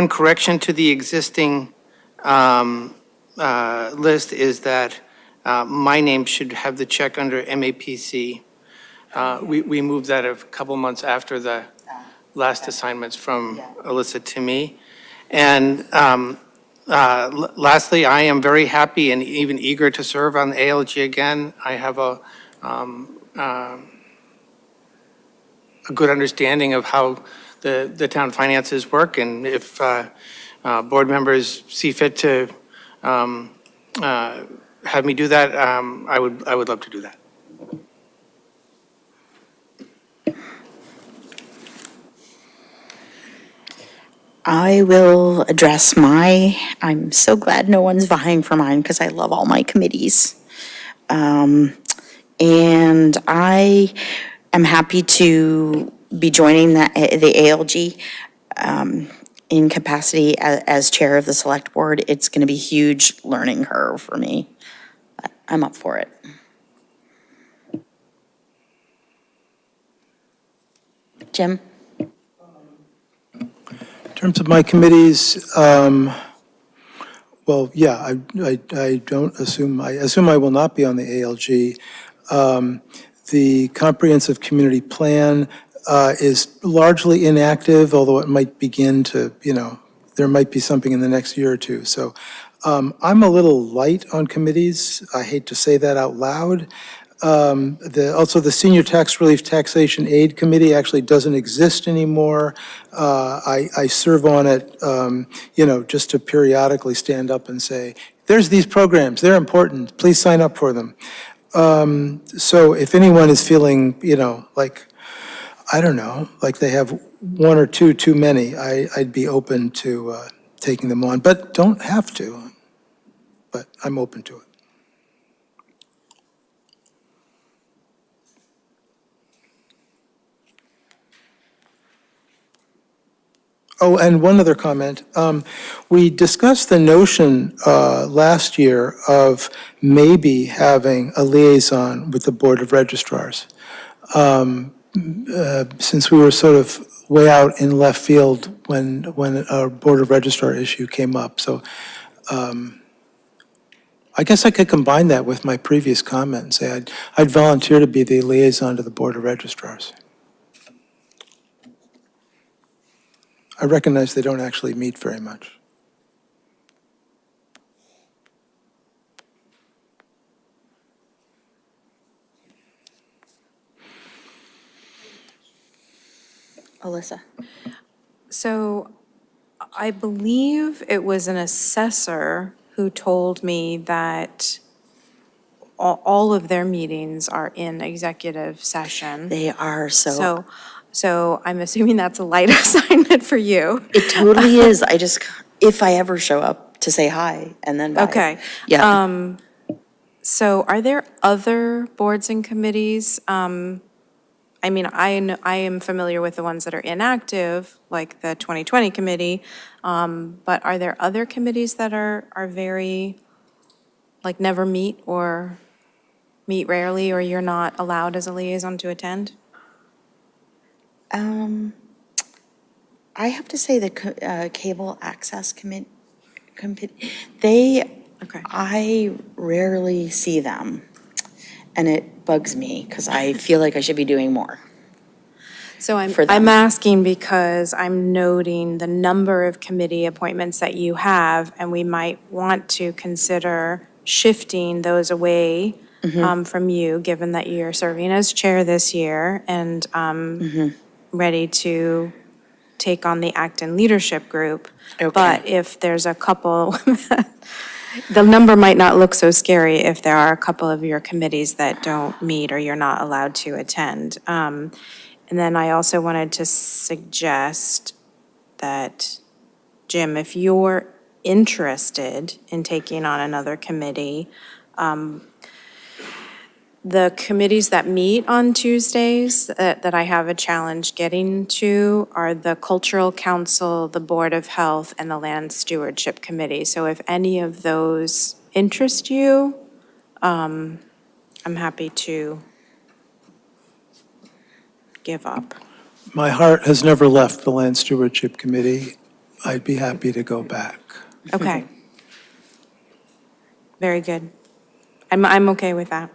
correction to the existing list is that my name should have the check under MAPC. We moved that a couple months after the last assignments from Alyssa to me. And lastly, I am very happy and even eager to serve on the ALG again. I have a good understanding of how the town finances work, and if board members see fit to have me do that, I would love to do that. I will address I'm so glad no one's vying for mine because I love all my committees. And I am happy to be joining the ALG in capacity as chair of the select board. It's going to be a huge learning curve for me. But I'm up for it. Jim? In terms of my committees, well, yeah, I don't assume, I assume I will not be on the ALG. The comprehensive community plan is largely inactive, although it might begin to, there might be something in the next year or two. So I'm a little light on committees. I hate to say that out loud. Also, the Senior Tax Relief Taxation Aid Committee actually doesn't exist anymore. I serve on it, just to periodically stand up and say, there's these programs, they're important, please sign up for them. So if anyone is feeling, like, I don't know, like they have one or two too many, I'd be open to taking them on, but don't have to. But I'm open to it. Oh, and one other comment. We discussed the notion last year of maybe having a liaison with the Board of Registrars. Since we were sort of way out in left field when a Board of Registrar issue came up. So I guess I could combine that with my previous comment and say I'd volunteer to be the liaison to the Board of Registrars. I recognize they don't actually meet very much. Alyssa? So I believe it was an assessor who told me that all of their meetings are in executive session. They are, So I'm assuming that's a light assignment for you. it totally is. I just, if I ever show up to say hi and then bye. Okay. Yeah. So are there other boards and committees? I mean, I am familiar with the ones that are inactive, like the 2020 committee, but are there other committees that are very, like, never meet or meet rarely, or you're not allowed as a liaison to attend? I have to say the cable access they, Okay. I rarely see them. And it bugs me because I feel like I should be doing more. So for them. I'm asking because I'm noting the number of committee appointments that you have, and we might want to consider shifting those away from you, given that you're serving as chair this year and ready to take on the Acton Leadership Group. Okay. But if there's a couple, the number might not look so scary if there are a couple of your committees that don't meet or you're not allowed to attend. And then I also wanted to suggest that, Jim, if you're interested in taking on another committee, the committees that meet on Tuesdays that I have a challenge getting to are the Cultural Council, the Board of Health, and the Land Stewardship Committee. So if any of those interest you, I'm happy to give up. My heart has never left the Land Stewardship Committee. I'd be happy to go back. Okay. Very good. I'm okay with that.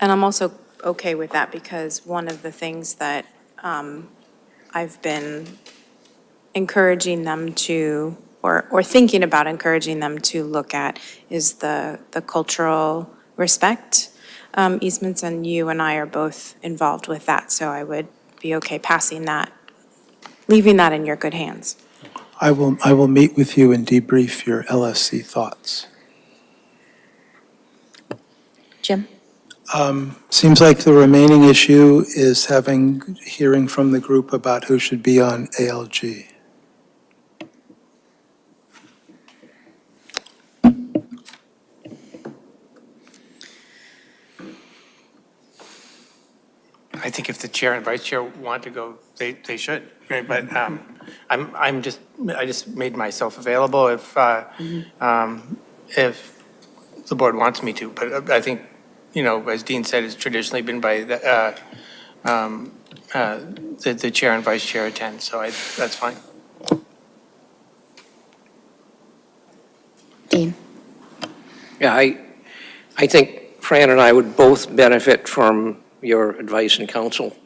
And I'm also okay with that because one of the things that I've been encouraging them to, or thinking about encouraging them to look at is the cultural respect easements, and you and I are both involved with that, so I would be okay passing that, leaving that in your good hands. I will meet with you and debrief your LSC thoughts. Jim? Seems like the remaining issue is hearing from the group about who should be on ALG. I think if the chair and vice chair want to go, they should, right? But I just made myself available if the board wants me to. But I think, as Dean said, it's traditionally been by the chair and vice chair attend, so that's fine. Dean? Yeah, I think Fran and I would both benefit from your advice and counsel.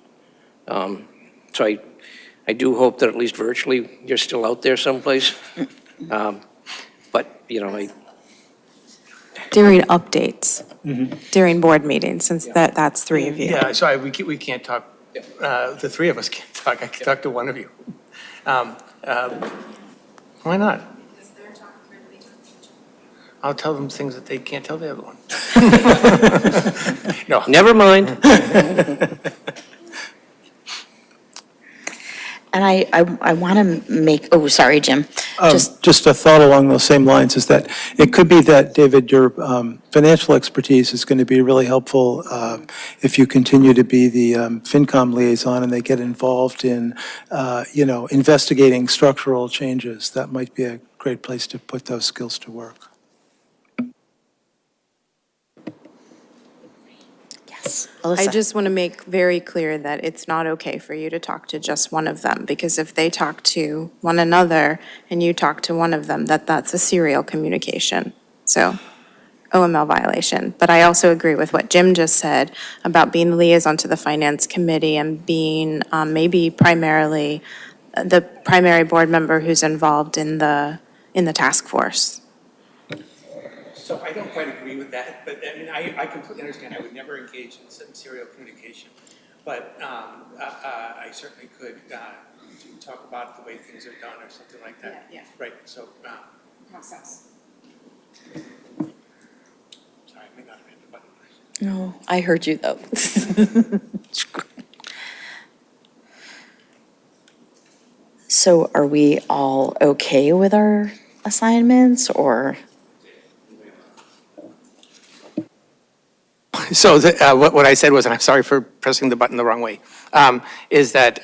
So I do hope that at least virtually, you're still out there someplace. But, During updates, during board meetings, since that's three of you. Yeah, sorry, we can't talk, the three of us can't talk. I can talk to one of you. Why not? I'll tell them things that they can't tell the other one. No. never mind. And I want to make, oh, sorry, Jim. Just a thought along those same lines is that it could be that, David, your financial expertise is going to be really helpful if you continue to be the FinCom liaison and they get involved in, investigating structural changes. That might be a great place to put those skills to work. Yes. I Alyssa? just want to make very clear that it's not okay for you to talk to just one of them, because if they talk to one another and you talk to one of them, that's a serial communication. So OML violation. But I also agree with what Jim just said about being the liaison to the Finance Committee and being maybe primarily the primary board member who's involved in the task force. So I don't quite agree with that, but I mean, I completely understand. I would never engage in serial communication. But I certainly could talk about the way things are done or something like that. Yeah. Right, so, Process. sorry, I may not have hit the button. No, I heard you though. So are we all okay with our assignments or? So what I said was, and I'm sorry for pressing the button the wrong way, is that,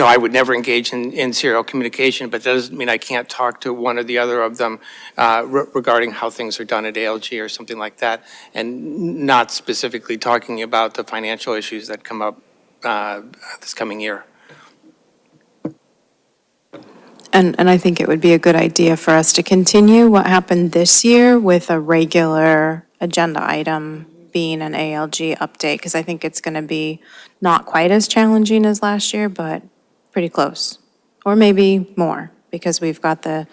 I would never engage in serial communication, but that doesn't mean I can't talk to one or the other of them regarding how things are done at ALG or something like that, and not specifically talking about the financial issues that come up this coming year. And I think it would be a good idea for us to continue what happened this year with a regular agenda item being an ALG update, because I think it's going to be not quite as challenging as last year, but pretty close. Or maybe more, because we've got the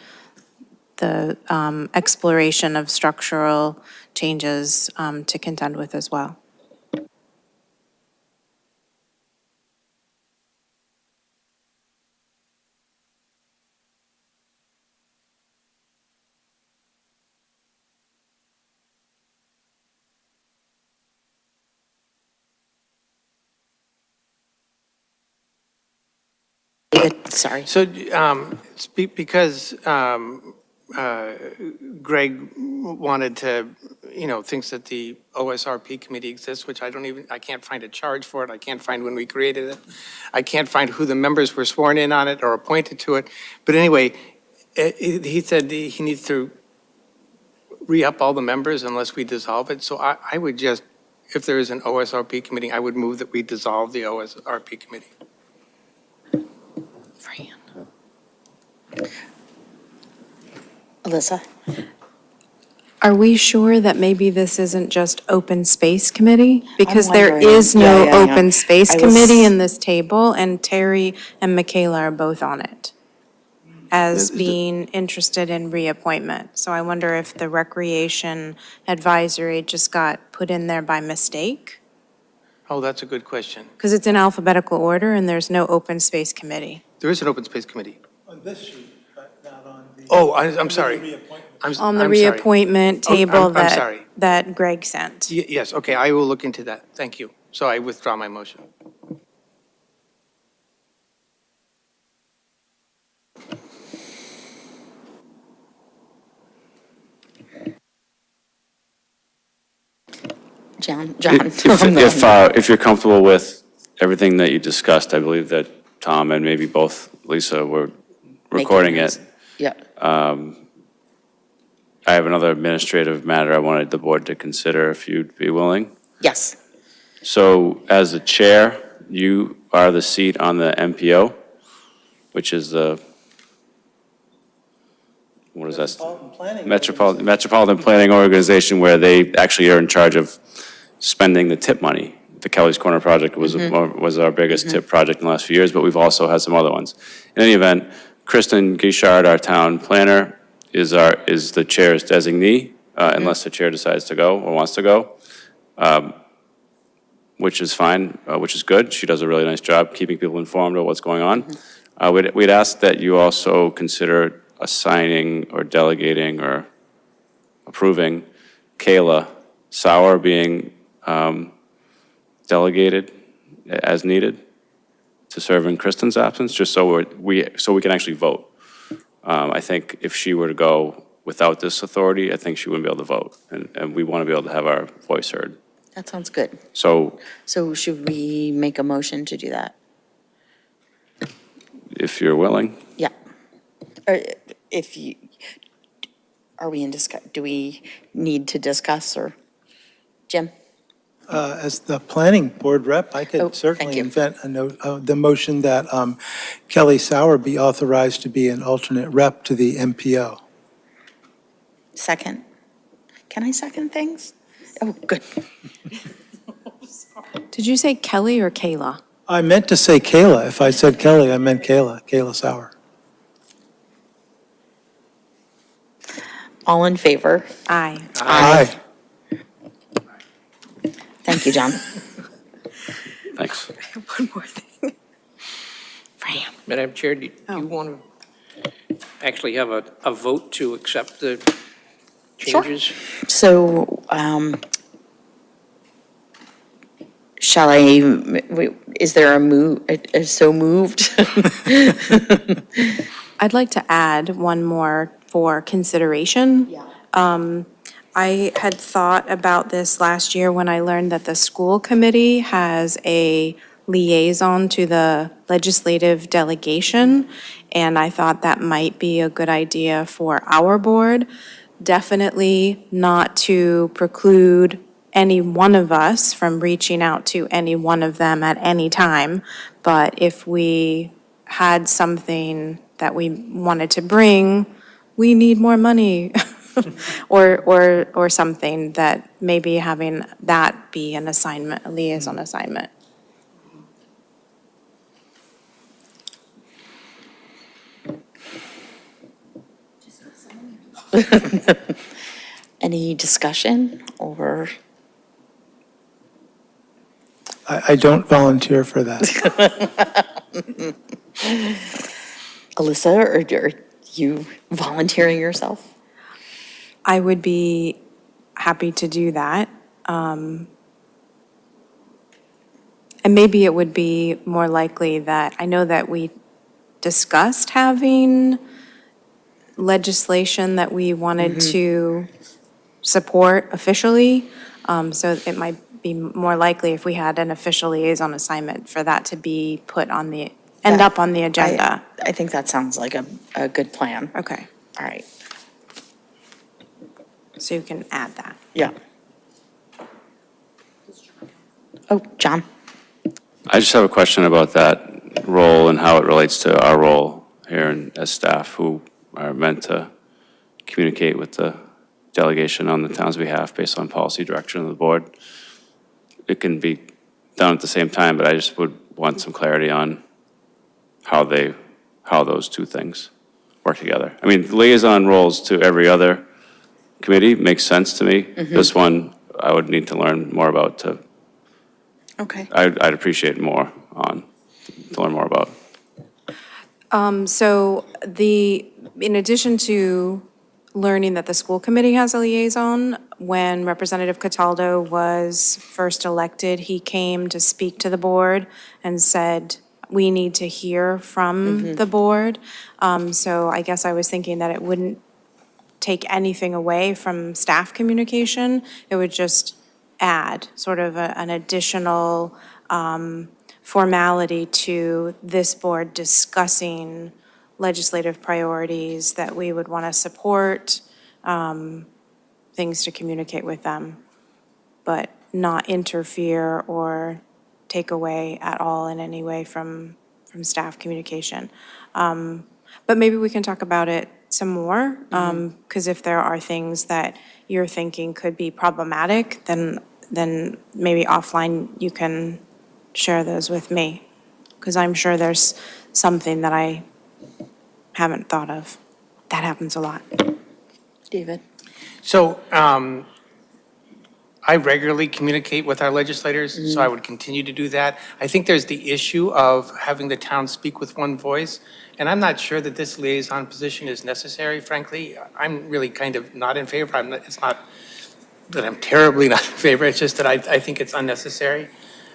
exploration of structural changes to contend with as well. Sorry. So because Greg wanted to, thinks that the OSRP committee exists, which I can't find a charge for it. I can't find when we created it. I can't find who the members were sworn in on it or appointed to it. But anyway, he said he needs to re-up all the members unless we dissolve it. So I would just, if there is an OSRP committee, I would move that we dissolve the OSRP committee. Fran. Alyssa? Are we sure that maybe this isn't just open space committee? Because there wondering. is no Yeah. open space I was- committee in this table, and Terry and Michaela are both on it as being interested in reappointment. So I wonder if the Recreation Advisory just got put in there by mistake? Oh, that's a good question. Because it's in alphabetical order and there's no open space committee. There is an open space committee. On this sheet, but not on the. Oh, I'm sorry. On the I'm sorry. reappointment Oh, table I'm sorry. that Greg sent. Yes, okay, I will look into that. Thank you. So I withdraw my motion. John? If you're comfortable with everything that you discussed, I believe that Tom and maybe both Lisa were recording it. Yeah. I have another administrative matter I wanted the board to consider if you'd be willing. Yes. So as the chair, you are the seat on the MPO, which is the, what is that? Metropolitan Planning Organization, where they actually are in charge of spending the tip money. The Kelly's Corner project was our biggest tip project in the last few years, but we've also had some other ones. In any event, Kristen Guichard, our town planner, is the chair's designee, unless the chair decides to go or wants to go, which is fine, which is good. She does a really nice job keeping people informed of what's going on. We'd ask that you also consider assigning or delegating or approving Kayla Sauer being delegated as needed to serve in Kristen's absence, just so we can actually vote. I think if she were to go without this authority, I think she wouldn't be able to vote, and we want to be able to have our voice heard. That sounds good. So So should we make a motion to do that? if you're willing. Yeah. Or if you, are we in do we need to discuss, or, Jim? As the planning board rep, I Oh, could thank certainly you. invent the motion that Kelly Sauer be authorized to be an alternate rep to the MPO. Second? Can I second things? Oh, good. Did you say Kelly or Kayla? I meant to say Kayla. If I said Kelly, I meant Kayla, Kayla Sauer. All in favor? Aye. Aye. Thank you, John. Thanks. One more thing. Fran. Madam Chair, do you want to actually have a vote to accept the Sure. changes? So, shall I, is there a move, so moved? I'd like to add one more for consideration. Yeah. I had thought about this last year when I learned that the school committee has a liaison to the legislative delegation, and I thought that might be a good idea for our board. Definitely not to preclude any one of us from reaching out to any one of them at any time, but if we had something that we wanted to bring, we need more money. Or something, that maybe having that be an assignment, a liaison assignment. Any discussion or? I don't volunteer for that. Alyssa, or are you volunteering yourself? I would be happy to do that. And maybe it would be more likely that, I know that we discussed having legislation that we wanted to support officially. So it might be more likely if we had an official liaison assignment for that to be put on the, end up on the agenda. I think that sounds like a good plan. Okay, All right. so you can add that. Yeah. Oh, John? I just have a question about that role and how it relates to our role here as staff who are meant to communicate with the delegation on the town's behalf based on policy direction of the board. It can be done at the same time, but I just would want some clarity on how those two things work together. I mean, liaison roles to every other committee makes sense to me. This one, I would need to learn more about to, Okay. I'd appreciate to learn more about. So in addition to learning that the school committee has a liaison, when Representative Cataldo was first elected, he came to speak to the board and said, we need to hear from the board. So I guess I was thinking that it wouldn't take anything away from staff communication. It would just add sort of an additional formality to this board discussing legislative priorities that we would want to support, things to communicate with them, but not interfere or take away at all in any way from staff communication. But maybe we can talk about it some more, because if there are things that you're thinking could be problematic, then maybe offline you can share those with me, because I'm sure there's something that I haven't thought of. That happens a lot. David? So I regularly communicate with our legislators, so I would continue to do that. I think there's the issue of having the town speak with one voice, and I'm not sure that this liaison position is necessary, frankly. I'm really kind of not in favor. It's not that I'm terribly not in favor, it's just that I think it's unnecessary.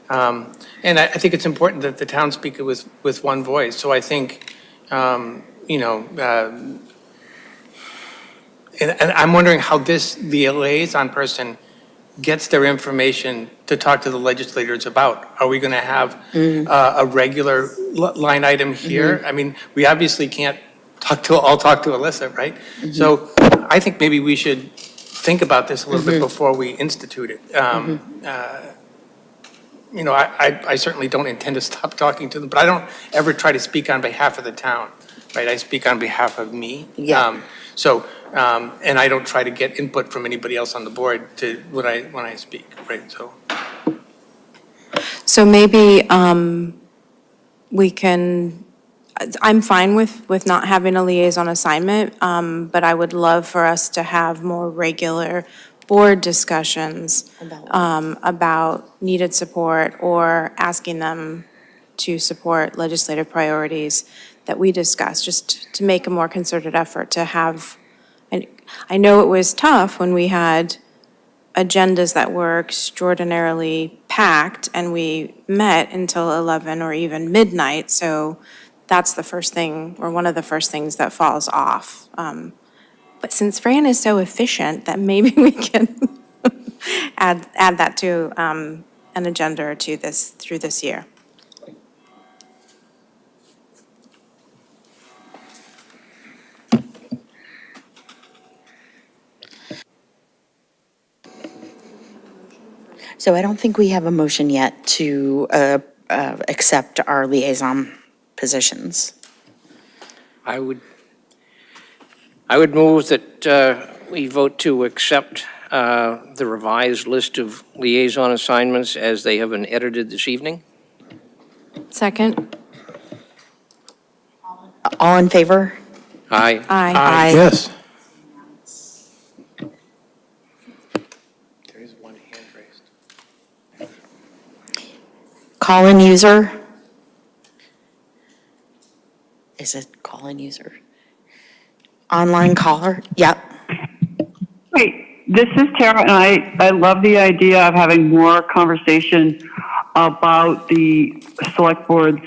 And I think it's important that the town speak with one voice. So I think, and I'm wondering how the liaison person gets their information to talk to the legislators about. Are we going to have a regular line item here? I mean, we obviously can't all talk to Alyssa, right? So I think maybe we should think about this a little bit before we institute it. I certainly don't intend to stop talking to them, but I don't ever try to speak on behalf of the town, right? I speak on behalf of me. Yeah. So And I don't try to get input from anybody else on the board to, when I speak, right? So maybe we can, I'm fine with not having a liaison assignment, but I would love for us to have more regular board discussions about needed support or asking them to support legislative priorities that we discussed, just to make a more concerted effort to have, and I know it was tough when we had agendas that were extraordinarily packed and we met until 11 or even midnight, so that's the first thing, or one of the first things that falls off. But since Fran is so efficient, that maybe we can add that to an agenda or two through this year. So I don't think we have a motion yet to accept our liaison positions. I would move that we vote to accept the revised list of liaison assignments as they have been edited this evening. Second? All in favor? Aye. Aye. Yes. There is one hand raised. Call-in user? Is it call-in user? Online caller? Yep. Wait, this is Tara, and I love the idea of having more conversation about the select board's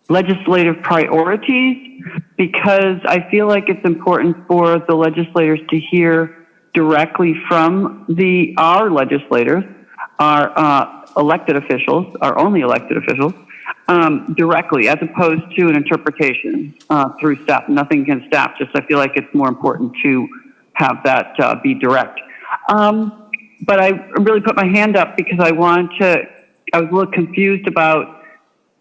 legislative priorities, because I feel like it's important for the legislators to hear directly from our legislators, our elected officials, our only elected officials, directly, as opposed to an interpretation through staff. Nothing against staff, just I feel like it's more important to have that be direct. But I really put my hand up because I was a little confused about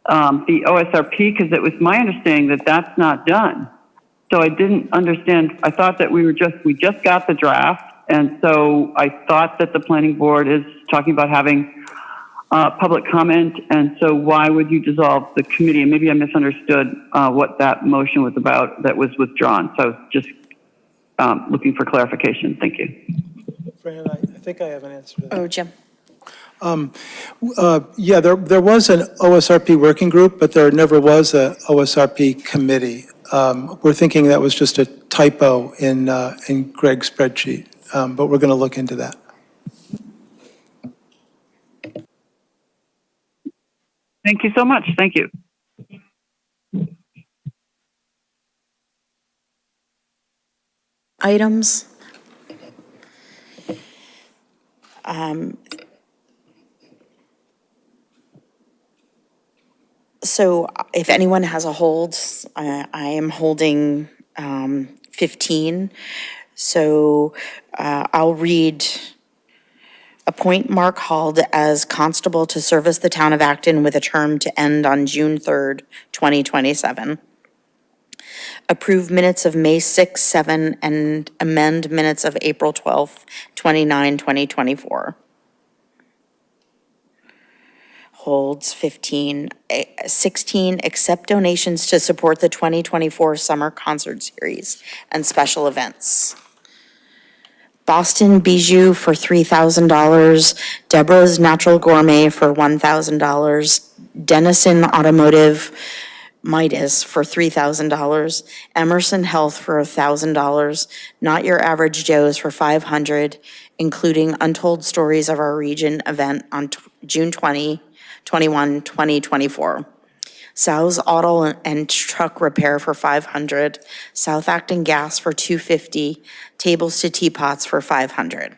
the OSRP, because it was my understanding that that's not done. So I didn't understand. I thought that we just got the draft, and so I thought that the planning board is talking about having public comment, and so why would you dissolve the committee? And maybe I misunderstood what that motion was about that was withdrawn. So I was just looking for clarification. Thank you. Fran, I think I have an answer to that. Oh, Jim. Yeah, there was an OSRP working group, but there never was a OSRP committee. We're thinking that was just a typo in Greg's spreadsheet, but we're going to look into that. Thank you so much. Thank you. Items. So if anyone has a hold, I am holding 15. So I'll read. Appoint Mark Hald as constable to service the town of Acton with a term to end on June 3rd, 2027. Approve minutes of May 6, 7, and amend minutes of April 12th, 2024. Holds 15. 16, accept donations to support the 2024 summer concert series and special events. Boston Bijou for $3,000, Deborah's Natural Gourmet for $1,000, Dennison Automotive Midas for $3,000, Emerson Health for $1,000, Not Your Average Joe's for $500, including Untold Stories of Our Region event on June 21, 2024. Sal's Auto and Truck Repair for $500, South Acton Gas for $250, Tables to Teapots for $500.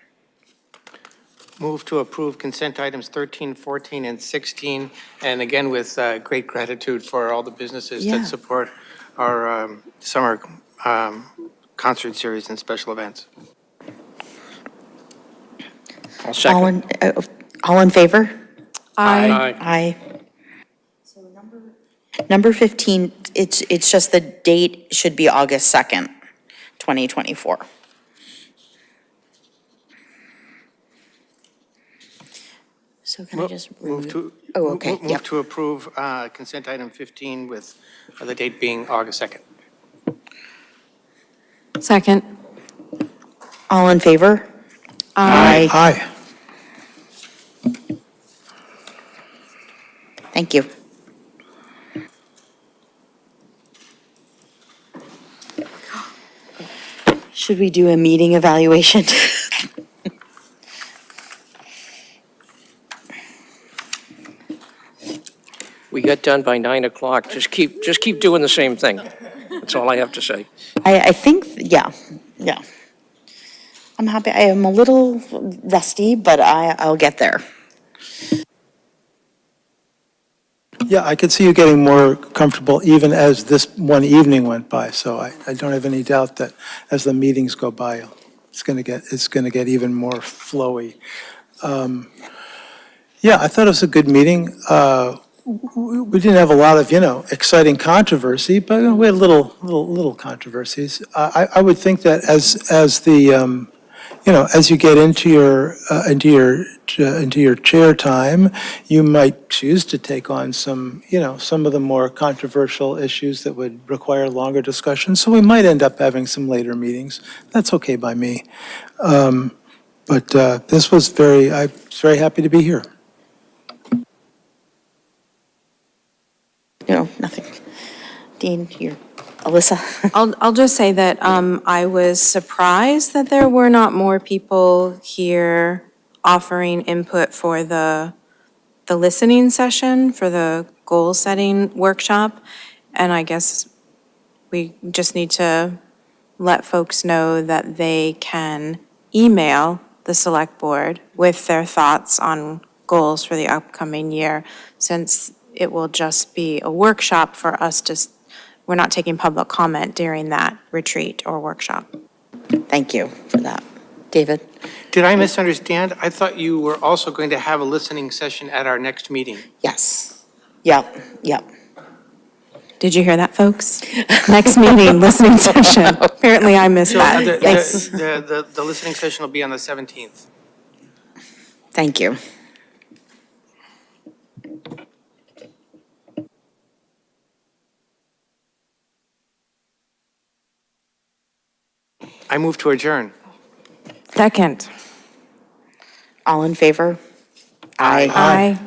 Move to approve consent items 13, 14, and 16, and again, with great gratitude for all the businesses Yeah. that support our summer concert series and special events. I'll second. All in favor? Aye. Aye. Number 15, it's just the date should be August 2nd, 2024. So can I just Move remove? to. Oh, okay, Move yep. to approve consent item 15 with the date being August 2nd. Second. All in favor? Aye. Thank you. Should we do a meeting evaluation? We got done by 9 o'clock. Just keep doing the same thing. That's all I have to say. I think, yeah. I'm happy, I am a little rusty, but I'll get there. Yeah, I could see you getting more comfortable even as this one evening went by, so I don't have any doubt that as the meetings go by, it's going to get even more flowy. Yeah, I thought it was a good meeting. We didn't have a lot of, exciting controversy, but we had little controversies. I would think that as the, as you get into your chair time, you might choose to take on some of the more controversial issues that would require longer discussion. So we might end up having some later meetings. That's okay by me. But this was I was very happy to be here. No, nothing. Dean, Alyssa? I'll just say that I was surprised that there were not more people here offering input for the listening session, for the goal-setting workshop. And I guess we just need to let folks know that they can email the select board with their thoughts on goals for the upcoming year, since it will just be a workshop for us we're not taking public comment during that retreat or workshop. Thank you for that. David? Did I misunderstand? I thought you were also going to have a listening session at our next meeting. Yes. Yep. Did you hear that, folks? Next meeting, listening session. Apparently I missed that. Yes. The listening session will be on the 17th. Thank you. I move to adjourn. Second. All in favor? Aye. Aye.